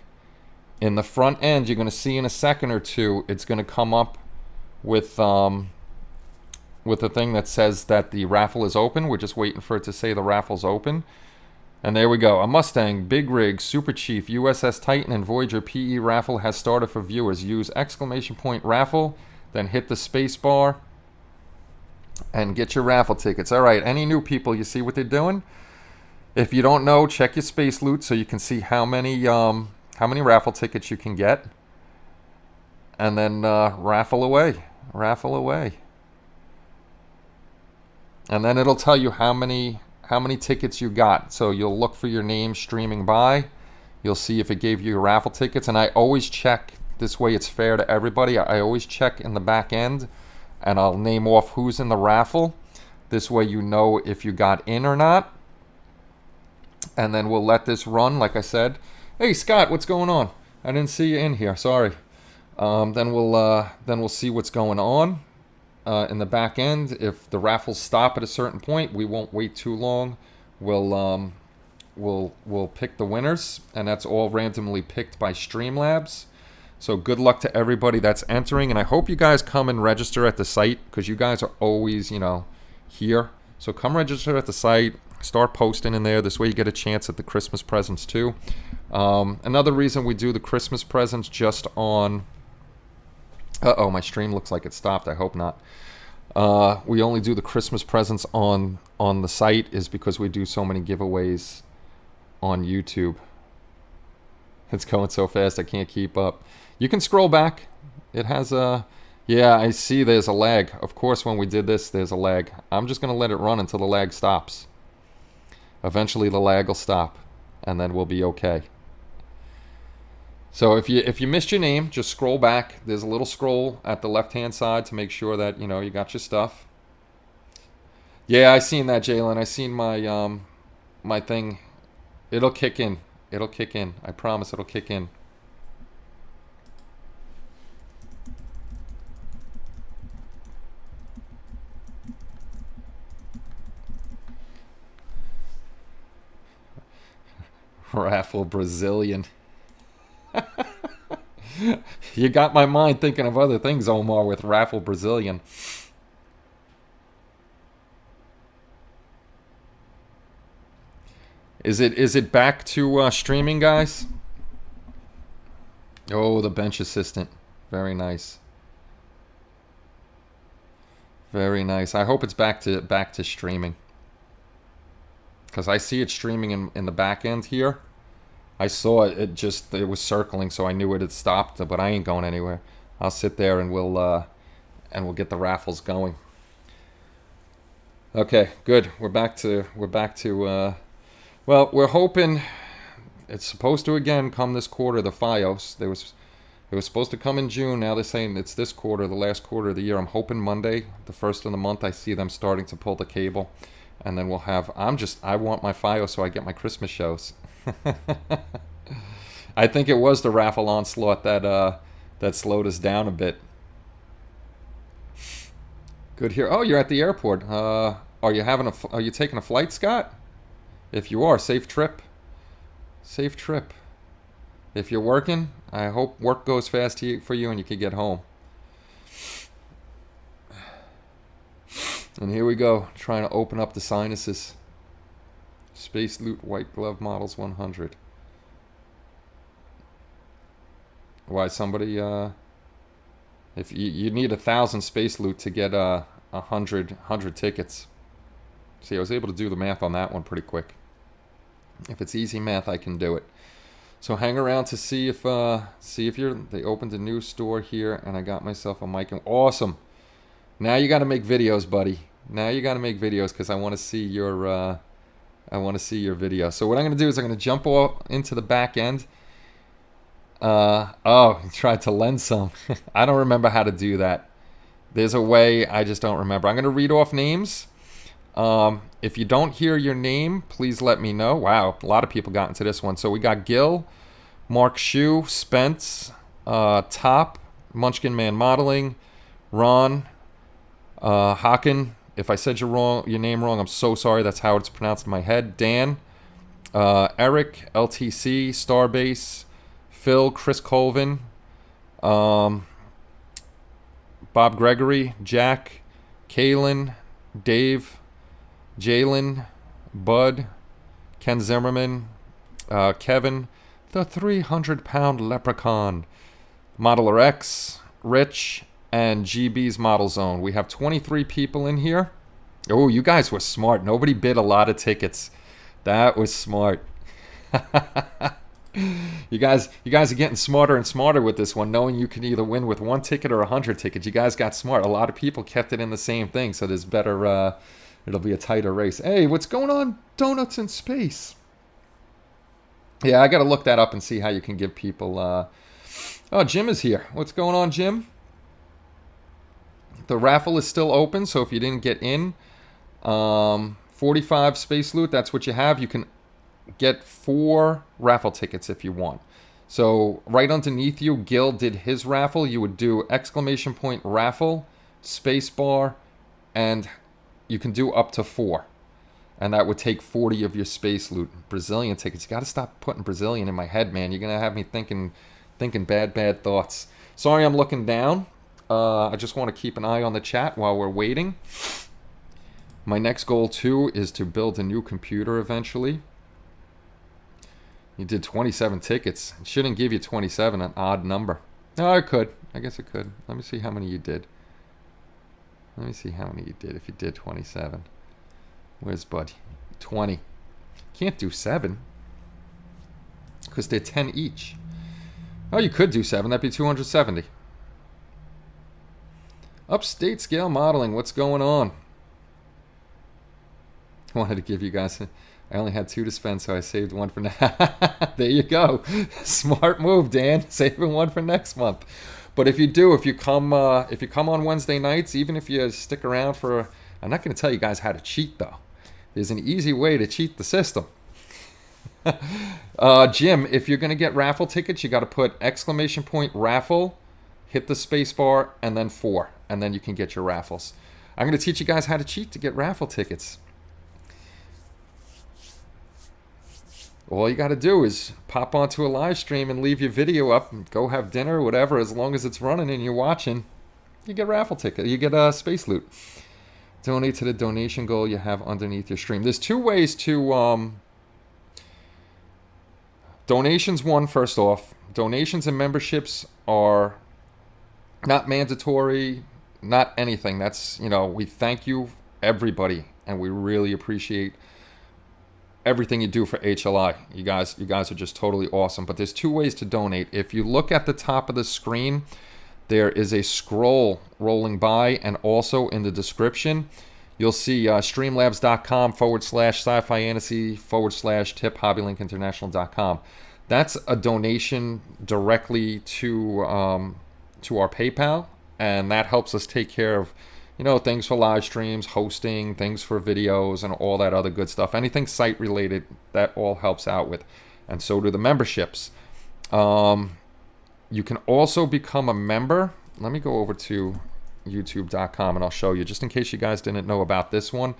In the front end, you're going to see in a second or two, it's going to come up with a thing that says that the raffle is open. We're just waiting for it to say the raffle's open. And there we go. A Mustang, Big Rig, Super Chief, USS Titan, and Voyager PE raffle has started for viewers. Use exclamation point raffle, then hit the space bar, and get your raffle tickets. All right, any new people, you see what they're doing? If you don't know, check your space loot so you can see how many raffle tickets you can get. And then raffle away. Raffle away. And then it'll tell you how many tickets you got. So you'll look for your name streaming by. You'll see if it gave you raffle tickets. And I always check, this way it's fair to everybody. I always check in the back end and I'll name off who's in the raffle. This way you know if you got in or not. And then we'll let this run, like I said. Hey Scott, what's going on? I didn't see you in here, sorry. Then we'll see what's going on in the back end. If the raffles stop at a certain point, we won't wait too long. We'll pick the winners, and that's all randomly picked by Streamlabs. So good luck to everybody that's entering, and I hope you guys come and register at the site because you guys are always, here. So come register at the site. Start posting in there. This way you get a chance at the Christmas presents too. Another reason we do the Christmas presents just on... Uh-oh, my stream looks like it stopped. I hope not. We only do the Christmas presents on the site is because we do so many giveaways on YouTube. It's going so fast I can't keep up. You can scroll back. It has a... Yeah, I see there's a lag. Of course, when we did this, there's a lag. I'm just going to let it run until the lag stops. Eventually, the lag will stop, and then we'll be okay. So if you missed your name, just scroll back. There's a little scroll at the left-hand side to make sure that, you know, you got your stuff. Yeah, I seen that, Jalen. I seen my my thing. It'll kick in. It'll kick in. I promise it'll kick in. Raffle Brazilian. You got my mind thinking of other things, Omar, with Raffle Brazilian. Is it back to streaming, guys? Oh, the bench assistant. Very nice. Very nice. I hope it's back to streaming. Because I see it streaming in the back end here. I saw it, it was circling, so I knew it had stopped, but I ain't going anywhere. I'll sit there and we'll get the raffles going. Okay, good. We're back to well, we're hoping it's supposed to again come this quarter, the FiOS. It was supposed to come in June. Now they're saying it's this quarter, the last quarter of the year. I'm hoping Monday, the first of the month, I see them starting to pull the cable. And then we'll have, I want my FiOS so I get my Christmas shows. I think it was the raffle onslaught that slowed us down a bit. Good here. Oh, you're at the airport. Are you taking a flight, Scott? If you are, safe trip. Safe trip. If you're working, I hope work goes fast for you and you can get home. And here we go, trying to open up the sinuses. Space Loot White Glove Models 100. Why, somebody, if you need 1,000 Space Loot to get 100 tickets. See, I was able to do the math on that one pretty quick. If it's easy math, I can do it. So hang around to see if they opened a new store here, and I got myself a mic. Awesome. Now you got to make videos, buddy. Now you got to make videos because I want to see your video. So what I'm going to do is I'm going to jump all into the back end. Oh, you tried to lend some. I don't remember how to do that. There's a way, I just don't remember. I'm going to read off names. If you don't hear your name, please let me know. Wow, a lot of people got into this one. So we got Gil, Mark Shu, Spence, Top, Munchkin Man Modeling, Ron, Haken. If I said your name wrong, I'm so sorry. That's how it's pronounced in my head. Dan, Eric, LTC, Starbase, Phil, Chris Colvin, Bob Gregory, Jack, Kaylin, Dave, Jalen, Bud, Ken Zimmerman, Kevin, the 300-pound leprechaun, Modeler X, Rich, and GB's Model Zone. We have 23 people in here. Oh, you guys were smart. Nobody bid a lot of tickets. That was smart. You guys are getting smarter and smarter with this one, knowing you can either win with 1 ticket or 100 tickets. You guys got smart. A lot of people kept it in the same thing, so there's better. It'll be a tighter race. Hey, what's going on? Donuts in Space. Yeah, I got to look that up and see how you can give people. Oh, Jim is here. What's going on, Jim? The raffle is still open, so if you didn't get in, 45 Space Loot, that's what you have. You can get 4 raffle tickets if you want. So right underneath you, Gil did his raffle. You would do ! raffle, space bar, and you can do up to 4. And that would take 40 of your Space Loot. Brazilian tickets. You got to stop putting Brazilian in my head, man. You're going to have me thinking bad thoughts. Sorry I'm looking down. I just want to keep an eye on the chat while we're waiting. My next goal, too, is to build a new computer eventually. You did 27 tickets. It shouldn't give you 27, an odd number. No, it could. I guess it could. Let me see how many you did. Let me see how many you did if you did 27. Where's Bud? 20. Can't do 7. because they're 10 each. Oh, you could do 7. That'd be 270. Upstate scale modeling. What's going on? I wanted to give you guys... I only had 2 to spend, so I saved 1 for now. There you go. Smart move, Dan. Saving 1 for next month. But if you come on Wednesday nights, even if you stick around for... I'm not going to tell you guys how to cheat, though. There's an easy way to cheat the system. Jim, if you're going to get raffle tickets, you got to put !raffle, hit the space bar, and then 4. And then you can get your raffles. I'm going to teach you guys how to cheat to get raffle tickets. All you got to do is pop onto a live stream and leave your video up and go have dinner or whatever. As long as it's running and you're watching, you get raffle ticket. You get a space loot. Donate to the donation goal you have underneath your stream. There's 2 ways to... Donations, first off. Donations and memberships are not mandatory, not anything. That's, we thank you, everybody, and we really appreciate everything you do for HLI. You guys are just totally awesome. But there's 2 ways to donate. If you look at the top of the screen, there is a scroll rolling by, and also in the description, you'll see streamlabs.com/sci-fi-fantasy/tip hobbylinkinternational.com. That's a donation directly to our PayPal, and that helps us take care of things for live streams, hosting, things for videos, and all that other good stuff. Anything site related, that all helps out with. And so do the memberships. You can also become a member. Let me go over to youtube.com and I'll show you, just in case you guys didn't know about this one.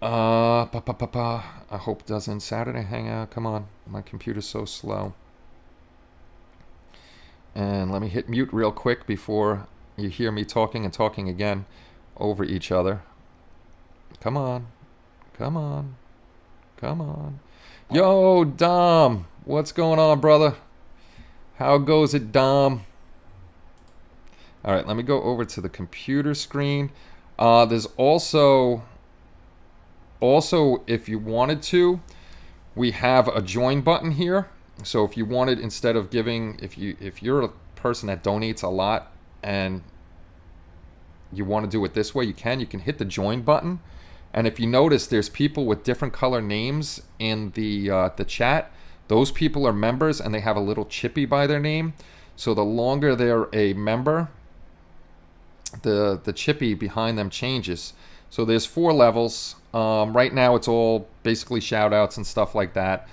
I hope it doesn't. Saturday Hangout. Come on. My computer's so slow. And let me hit mute real quick before you hear me talking and talking again over each other. Come on. Come on. Come on. Yo, Dom. What's going on, brother? How goes it, Dom? All right, let me go over to the computer screen. There's also, if you wanted to, we have a join button here. So if you wanted, instead of giving, if you're a person that donates a lot and you want to do it this way, you can hit the join button. And if you notice, there's people with different color names in the chat. Those people are members and they have a little chippy by their name. So the longer they're a member, the chippy behind them changes. So there's 4 levels. Right now it's all basically shout outs and stuff like that.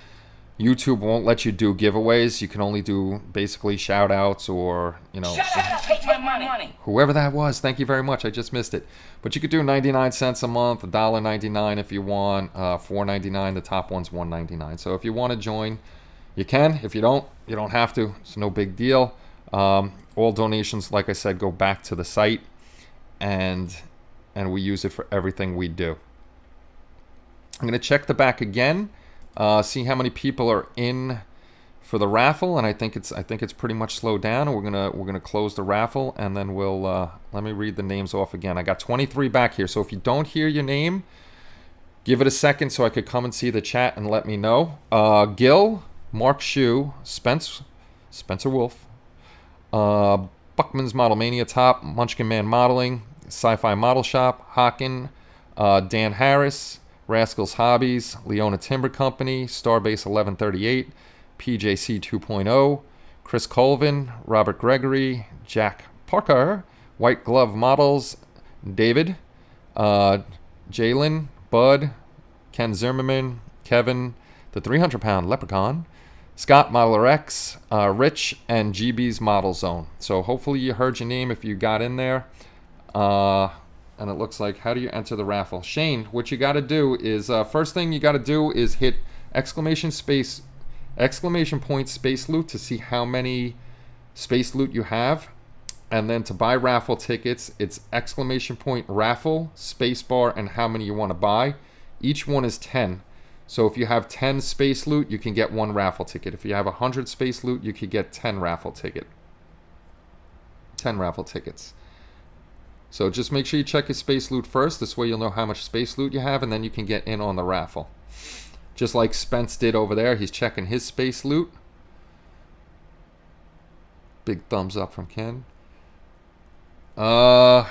YouTube won't let you do giveaways. You can only do basically shout outs or, Shut up, take my money. Whoever that was, thank you very much. I just missed it. But you could do 99 cents a month, $1.99 if you want, $4.99. The top one's $1.99. So if you want to join, you can. If you don't, you don't have to. It's no big deal. All donations, like I said, go back to the site, and we use it for everything we do. I'm going to check the back again, see how many people are in for the raffle, and I think it's pretty much slowed down. And we're gonna close the raffle, and then we'll let me read the names off again. I got 23 back here, so if you don't hear your name, give it a second so I could come and see the chat and let me know. Gil, Mark Shue, Spencer Wolf, Buckman's Model Mania Top, Munchkin Man Modeling, Sci-Fi Model Shop, Hawken, Dan Harris, Rascals Hobbies, Leona Timber Company, Starbase 1138, PJC 2.0, Chris Colvin, Robert Gregory, Jack Parker, White Glove Models, David, Jalen, Bud, Ken Zimmerman, Kevin, the 300-pound Leprechaun, Scott Modeler X, Rich, and GB's Model Zone. So hopefully you heard your name if you got in there. And it looks like, how do you enter the raffle? Shane, what you got to do is, first thing you got to do is hit exclamation point space loot to see how many space loot you have. And then to buy raffle tickets, it's exclamation point raffle, space bar, and how many you want to buy. Each one is 10. So if you have 10 space loot, you can get 1 raffle ticket. If you have 100 space loot, you could get 10 raffle tickets. So just make sure you check your space loot first. This way you'll know how much space loot you have, and then you can get in on the raffle. just like Spence did over there. He's checking his space loot. Big thumbs up from Ken. I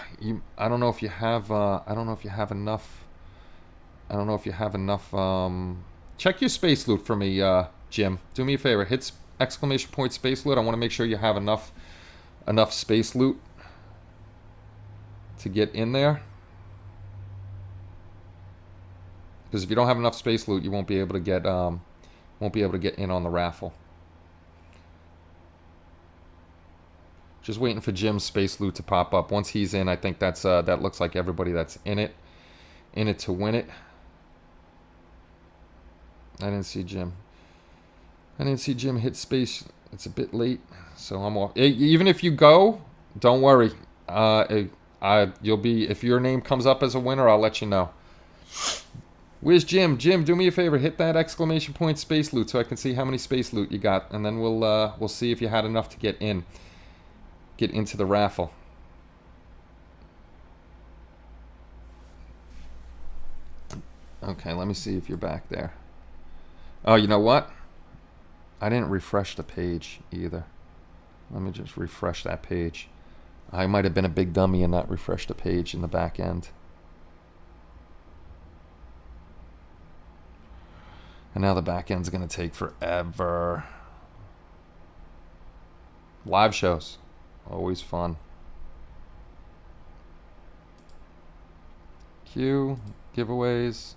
don't know if you have. I don't know if you have enough. I don't know if you have enough. Check your space loot for me, Jim. Do me a favor. Hit exclamation point space loot. I want to make sure you have enough space loot to get in there. Because if you don't have enough space loot, you won't be able to get in on the raffle. Just waiting for Jim's space loot to pop up. Once he's in, I think that's that looks like everybody that's in it to win it. I didn't see Jim. I didn't see Jim hit space. It's a bit late, so I'm off. Even if you go, don't worry. You'll be, if your name comes up as a winner, I'll let you know. Where's Jim? Jim, do me a favor. Hit that exclamation point space loot so I can see how many space loot you got, and then we'll see if you had enough to get into the raffle. Okay, let me see if you're back there. Oh, you know what? I didn't refresh the page either. Let me just refresh that page. I might have been a big dummy and not refreshed the page in the back end. And now the back end's going to take forever. Live shows. Always fun. Q, giveaways.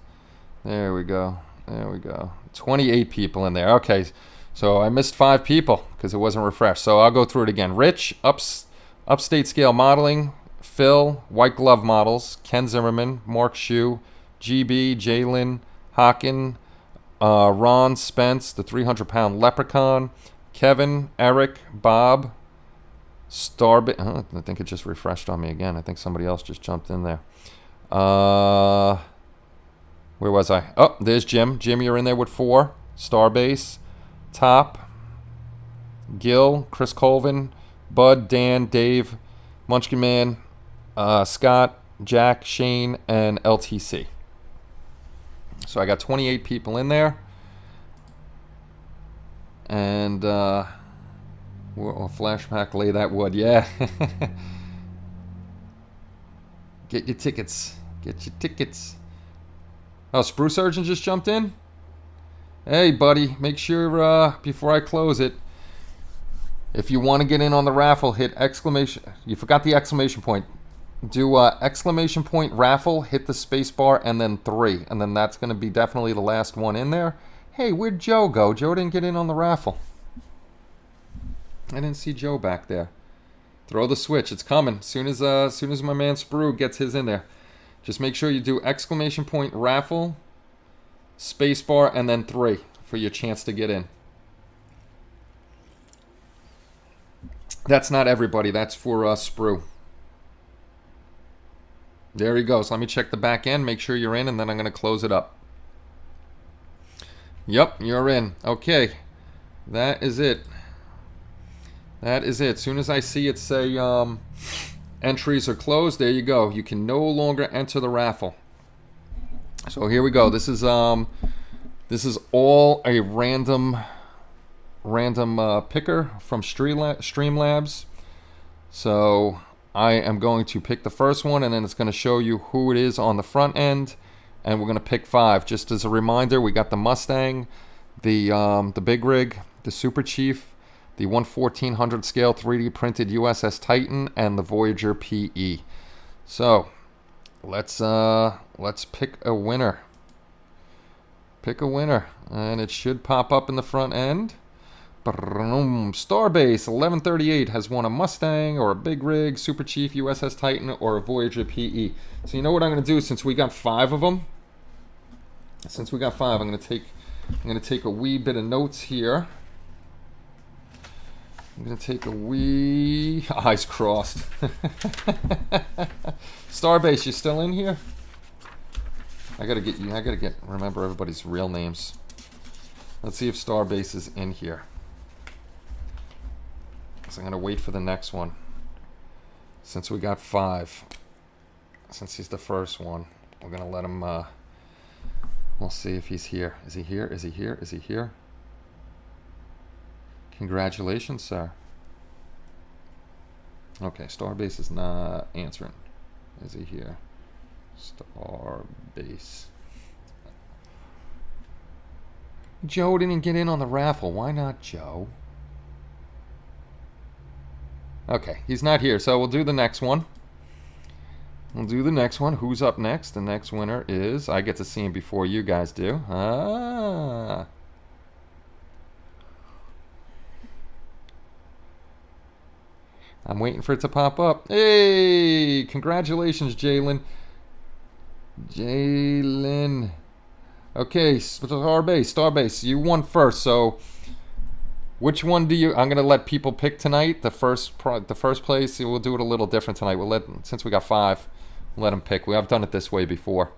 There we go. There we go. 28 people in there. Okay, so I missed 5 people because it wasn't refreshed. So I'll go through it again. Rich, Upstate Scale Modeling, Phil, White Glove Models, Ken Zimmerman, Mark Shue, GB, Jalen, Hawken, Ron, Spence, the 300-pound Leprechaun, Kevin, Eric, Bob, I think it just refreshed on me again. I think somebody else just jumped in there. Where was I? Oh, there's Jim. Jim, you're in there with 4. Starbase, Top, Gil, Chris Colvin, Bud, Dan, Dave, Munchkin Man, Scott, Jack, Shane, and LTC. So I got 28 people in there. And flashback, lay that wood. Yeah. Get your tickets. Get your tickets. Oh, Spruce Surgeon just jumped in? Hey, buddy. Make sure, before I close it, if you want to get in on the raffle, hit exclamation. You forgot the exclamation point. Do exclamation point raffle, hit the space bar, and then 3. And then that's going to be definitely the last one in there. Hey, where'd Joe go? Joe didn't get in on the raffle. I didn't see Joe back there. Throw the switch. It's coming. As soon as my man Sprue gets his in there. Just make sure you do exclamation point raffle, space bar, and then 3 for your chance to get in. That's not everybody. That's for Sprue. There he goes. Let me check the back end. Make sure you're in, and then I'm going to close it up. Yep, you're in. Okay. That is it. That is it. As soon as I see it say entries are closed, there you go. You can no longer enter the raffle. So here we go. This is all a random picker from Streamlabs. So I am going to pick the first one, and then it's going to show you who it is on the front end, and we're going to pick 5. Just as a reminder, we got the Mustang, the Big Rig, the Super Chief, the 1/1400 scale 3D printed USS Titan, and the Voyager PE. So let's pick a winner. Pick a winner, and it should pop up in the front end. Starbase 1138 has won a Mustang or a Big Rig, Super Chief, USS Titan, or a Voyager PE. So you know what I'm going to do, since we got 5 of them? Since we got 5, I'm going to take a wee bit of notes here. I'm going to take a wee... Eyes crossed. Starbase, you still in here? I got to remember everybody's real names. Let's see if Starbase is in here. So I'm going to wait for the next one. Since we got 5. Since he's the first one, we're going to let him We'll see if he's here. Is he here? Is he here? Is he here? Congratulations, sir. Okay, Starbase is not answering. Is he here? Starbase. Joe didn't get in on the raffle. Why not Joe? Okay, he's not here, so we'll do the next one. We'll do the next one. Who's up next? The next winner is... I get to see him before you guys do. Ah. I'm waiting for it to pop up. Hey! Congratulations, Jalen. Jalen. Okay, Starbase, you won first, so... Which one do you... I'm going to let people pick tonight. The first place, we'll do it a little different tonight. Since we got 5, we'll let them pick. We have done it this way before.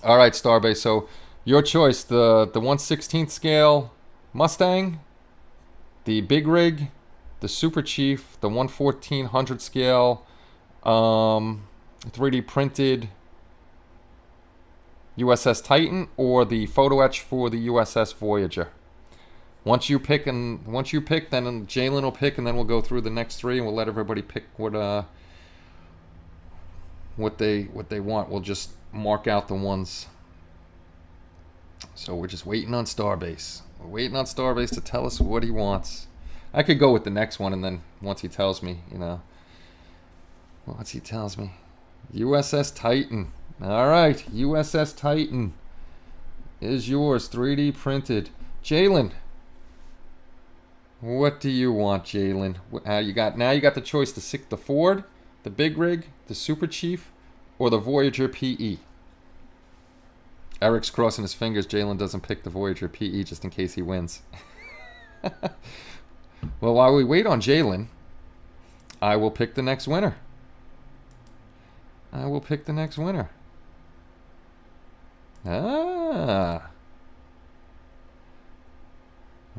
All right, Starbase, so your choice. The 1/16 scale Mustang, the Big Rig, the Super Chief, the 1/1400 scale 3D printed USS Titan, or the photo etch for the USS Voyager. Once you pick, then Jalen will pick, and then we'll go through the next 3, and we'll let everybody pick what they want. We'll just mark out the ones. So we're just waiting on Starbase. We're waiting on Starbase to tell us what he wants. I could go with the next one, and then once he tells me, once he tells me, USS Titan. All right, USS Titan is yours, 3D printed. Jalen. What do you want, Jalen? Now you got the choice to stick the Ford, the Big Rig, the Super Chief, or the Voyager PE. Eric's crossing his fingers Jalen doesn't pick the Voyager PE just in case he wins. Well, while we wait on Jalen, I will pick the next winner. I will pick the next winner. Ah.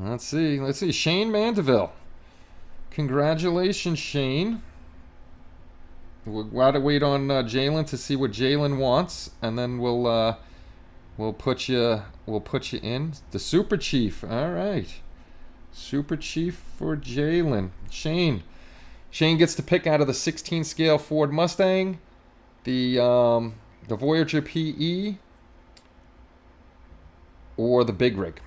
Let's see. Shane Mandeville. Congratulations, Shane. We've got to wait on Jalen to see what Jalen wants, and then we'll put you in the Super Chief. All right, Super Chief for Jalen. Shane gets to pick out of the 16 scale Ford Mustang, the Voyager PE, or the Big Rig.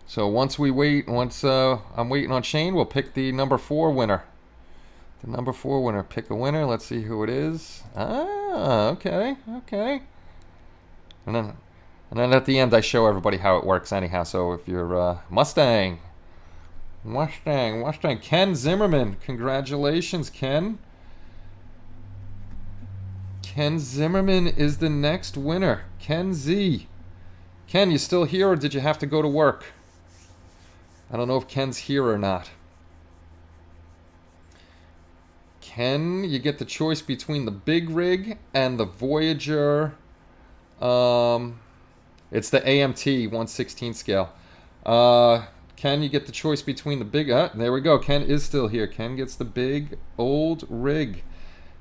So once I'm waiting on Shane, we'll pick the number 4 winner. The number 4 winner. Pick a winner. Let's see who it is. Ah, okay. And then at the end, I show everybody how it works anyhow. So if you're Mustang, Ken Zimmerman. Congratulations, Ken. Ken Zimmerman is the next winner. Ken Z. Ken, you still here, or did you have to go to work? I don't know if Ken's here or not. Ken, you get the choice between the Big Rig and the Voyager. It's the AMT 1/16 scale. Ken, you get the choice between the big... there we go. Ken is still here. Ken gets the big old rig.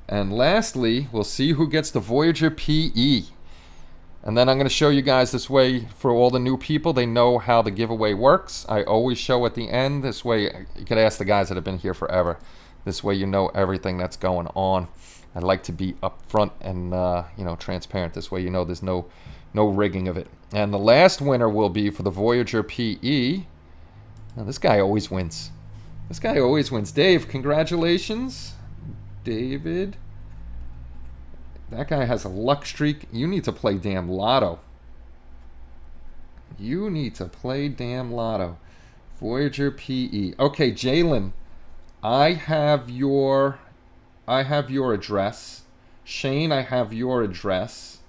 And lastly, we'll see who gets the Voyager PE. And then I'm going to show you guys this way for all the new people. They know how the giveaway works. I always show at the end. This way, you can ask the guys that have been here forever. This way you know everything that's going on. I like to be upfront and transparent. This way you know there's no rigging of it. And the last winner will be for the Voyager PE. Now, this guy always wins. Dave, congratulations. David. That guy has a luck streak. You need to play damn lotto. Voyager PE. Okay, Jalen. I have your address. Shane, I have your address.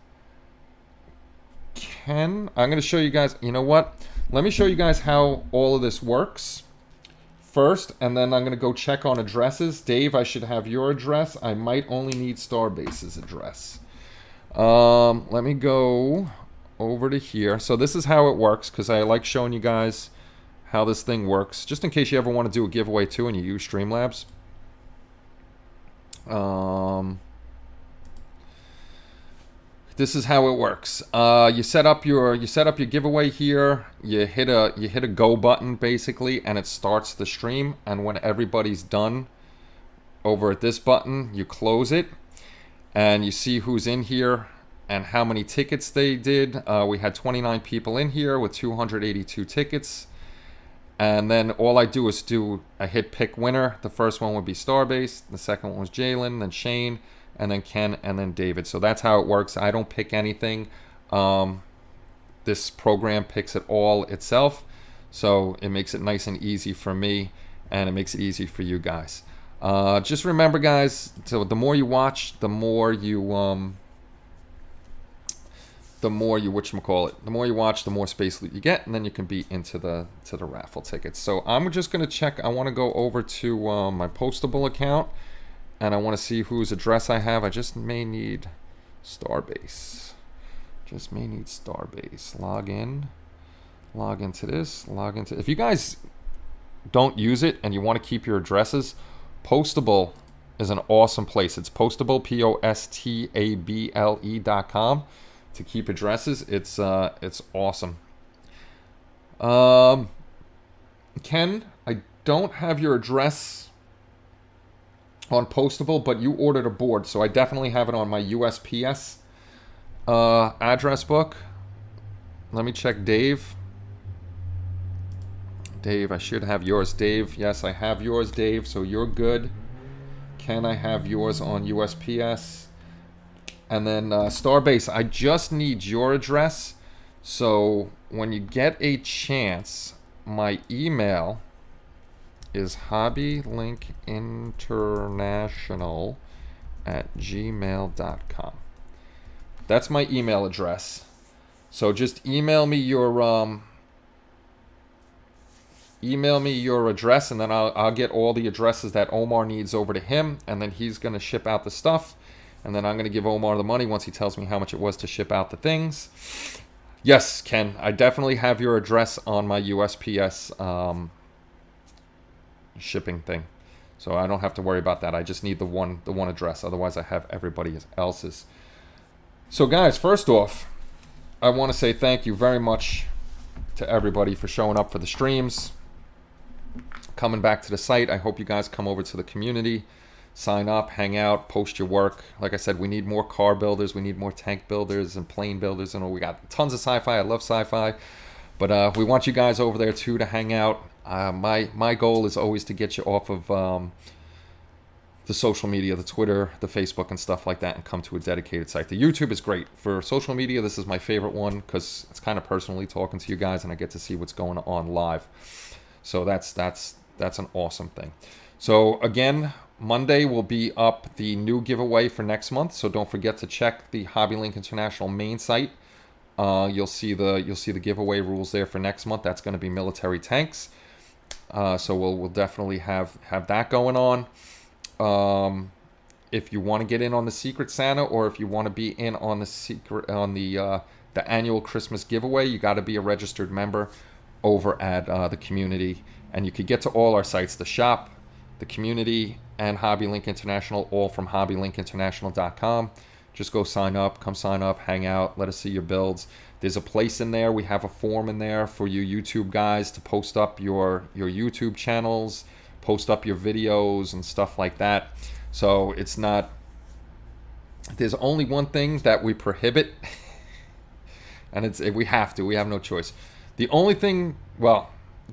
Ken, I'm going to show you guys. You know what? Let me show you guys how all of this works first, and then I'm going to go check on addresses. Dave, I should have your address. I might only need Starbase's address. Let me go over to here. So this is how it works, because I like showing you guys how this thing works, just in case you ever want to do a giveaway too and you use Streamlabs. this is how it works. You set up your giveaway here. You hit a go button basically, and it starts the stream. And when everybody's done over at this button, you close it, and you see who's in here and how many tickets they did. We had 29 people in here with 282 tickets. And then all I do is I hit pick winner. The first one would be Starbase. The second one was Jalen, then Shane, and then Ken, and then David. So that's how it works. I don't pick anything. This program picks it all itself. So it makes it nice and easy for me, and it makes it easy for you guys. Just remember, guys, so the more you watch, the more you whatchamacallit, the more you watch, the more space loot you get, and then you can be into the raffle tickets. So I'm just gonna check. I want to go over to my Postable account, and I want to see whose address I have. I just may need Starbase. Log into this. If you guys don't use it and you want to keep your addresses, Postable is an awesome place. It's Postable, postable.com. To keep addresses. It's awesome. Ken, I don't have your address on Postable, but you ordered a board, so I definitely have it on my USPS address book. Let me check Dave. Dave, I should have yours. Dave, yes, I have yours, Dave, so you're good. Ken, I have yours on USPS. And then Starbase, I just need your address. So when you get a chance, my email is hobbylinkinternational@gmail.com. That's my email address. So just email me your address, and then I'll get all the addresses that Omar needs over to him, and then he's gonna ship out the stuff. And then I'm going to give Omar the money once he tells me how much it was to ship out the things. Yes, Ken, I definitely have your address on my USPS shipping thing. So I don't have to worry about that. I just need the one address. Otherwise, I have everybody else's. So guys, first off, I want to say thank you very much to everybody for showing up for the streams, coming back to the site. I hope you guys come over to the community. Sign up, hang out, post your work. Like I said, we need more car builders. We need more tank builders and plane builders. And we got tons of sci-fi. I love sci-fi. But we want you guys over there, too, to hang out. My goal is always to get you off of the social media, the Twitter, the Facebook, and stuff like that, and come to a dedicated site. The YouTube is great. For social media, this is my favorite one because it's kind of personally talking to you guys, and I get to see what's going on live. So that's an awesome thing. So, again, Monday will be up the new giveaway for next month, so don't forget to check the HobbyLink International main site. You'll see the giveaway rules there for next month. That's going to be military tanks. So we'll definitely have that going on. If you want to get in on the Secret Santa, or if you want to be in on the annual Christmas giveaway, you got to be a registered member over at the community, and you could get to all our sites: the shop, the community, and HobbyLink International, all from hobbylinkinternational.com. Just go sign up, come sign up, hang out, let us see your builds. There's a place in there, we have a form in there for you YouTube guys to post up your YouTube channels, post up your videos and stuff like that. So it's not, there's only one thing that we prohibit, and we have no choice. The only thing, well,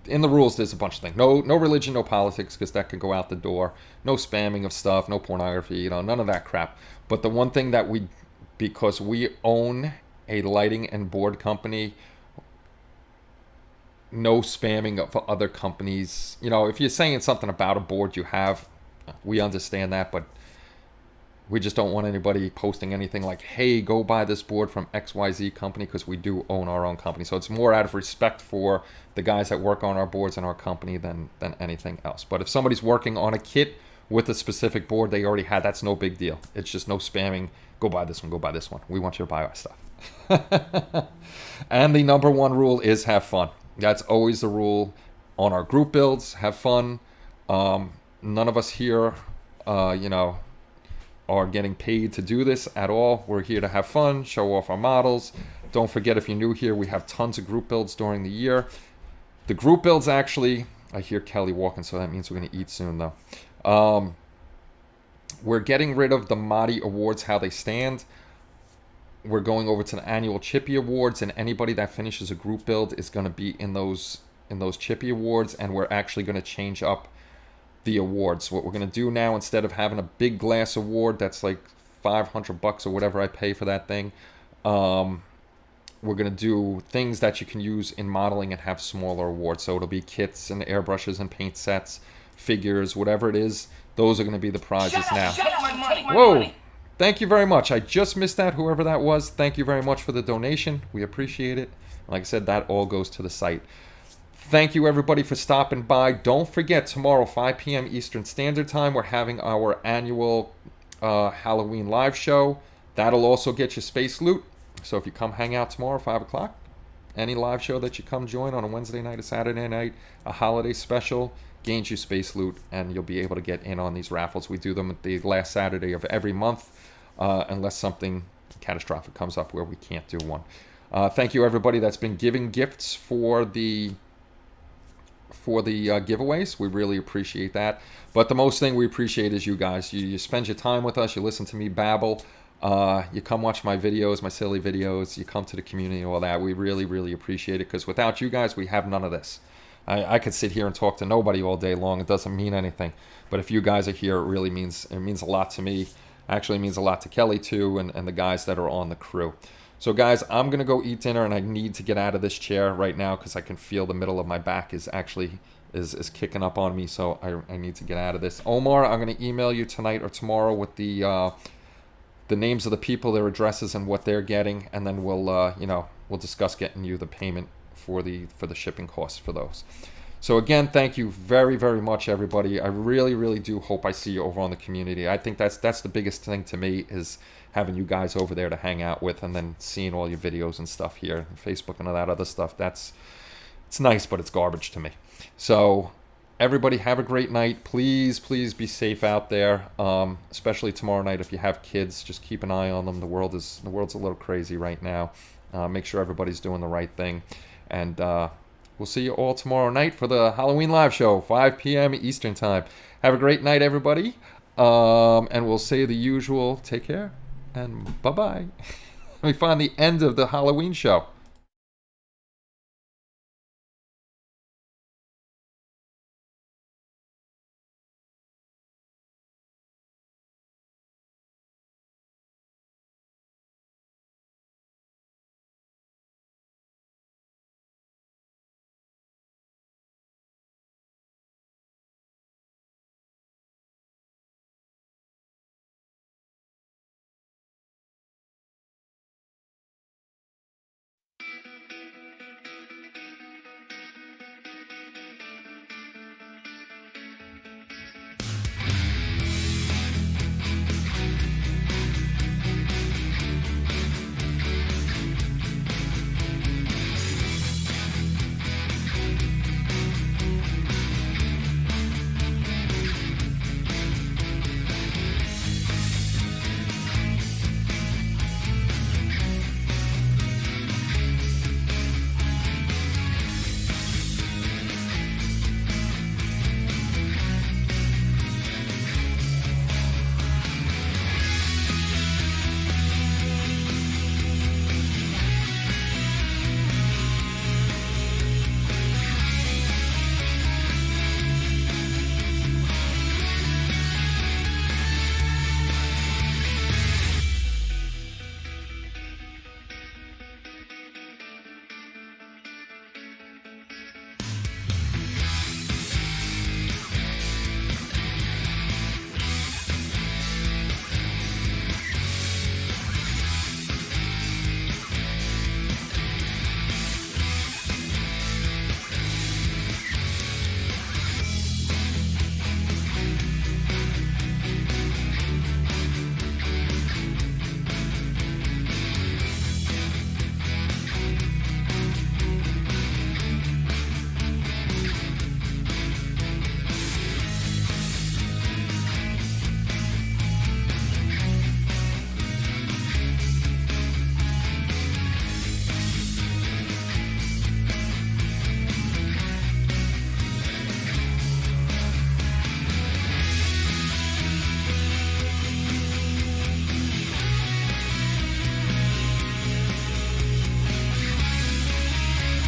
in the rules, there's a bunch of things. No religion, no politics, because that could go out the door. No spamming of stuff, no pornography, none of that crap. But the one thing that because we own a lighting and board company, no spamming of other companies. If you're saying something about a board you have, we understand that, but we just don't want anybody posting anything like, hey, go buy this board from XYZ company, because we do own our own company. So it's more out of respect for the guys that work on our boards in our company than anything else. But if somebody's working on a kit with a specific board they already had, that's no big deal. It's just no spamming. Go buy this one, go buy this one. We want you to buy our stuff. And the number one rule is have fun. That's always the rule on our group builds. Have fun. None of us here, are getting paid to do this at all. We're here to have fun, show off our models. Don't forget, if you're new here, we have tons of group builds during the year. The group builds actually, I hear Kelly walking, so that means we're going to eat soon though. We're getting rid of the Mahdi Awards, how they stand. We're going over to the annual Chippy Awards, and anybody that finishes a group build is going to be in those Chippy Awards, and we're actually going to change up the awards. What we're going to do now, instead of having a big glass award that's like $500 or whatever I pay for that thing, we're going to do things that you can use in modeling and have smaller awards. So it'll be kits and airbrushes and paint sets, figures, whatever it is. Those are going to be the prizes now. Take my money. Whoa! Thank you very much. I just missed that, whoever that was. Thank you very much for the donation. We appreciate it. Like I said, that all goes to the site. Thank you, everybody, for stopping by. Don't forget, tomorrow, 5 p.m. Eastern Standard Time, we're having our annual Halloween live show. That'll also get you space loot. So if you come hang out tomorrow, 5 o'clock, any live show that you come join on a Wednesday night, a Saturday night, a holiday special, gains you space loot, and you'll be able to get in on these raffles. We do them at the last Saturday of every month, unless something catastrophic comes up where we can't do one. Thank you, everybody that's been giving gifts for the giveaways. We really appreciate that. But the most thing we appreciate is you guys. You spend your time with us. You listen to me babble. You come watch my videos, my silly videos. You come to the community, all that. We really, really appreciate it, because without you guys, we have none of this. I could sit here and talk to nobody all day long. It doesn't mean anything. But if you guys are here, it really means a lot to me. Actually, it means a lot to Kelly too, and the guys that are on the crew. So guys, I'm gonna go eat dinner, and I need to get out of this chair right now because I can feel the middle of my back is kicking up on me. So I need to get out of this. Omar, I'm gonna email you tonight or tomorrow with the names of the people, their addresses, and what they're getting, and then we'll discuss getting you the payment for the shipping costs for those. So again, thank you very, very much, everybody. I really, really do hope I see you over on the community. I think that's the biggest thing to me, is having you guys over there to hang out with, and then seeing all your videos and stuff here, Facebook and all that other stuff. It's nice, but it's garbage to me. So everybody, have a great night. Please, please be safe out there, especially tomorrow night. If you have kids, just keep an eye on them. The world's a little crazy right now. Make sure everybody's doing the right thing. And we'll see you all tomorrow night for the Halloween live show, 5 p.m. Eastern Time. Have a great night, everybody. And we'll say the usual, take care, and bye-bye. Let me find the end of the Halloween show.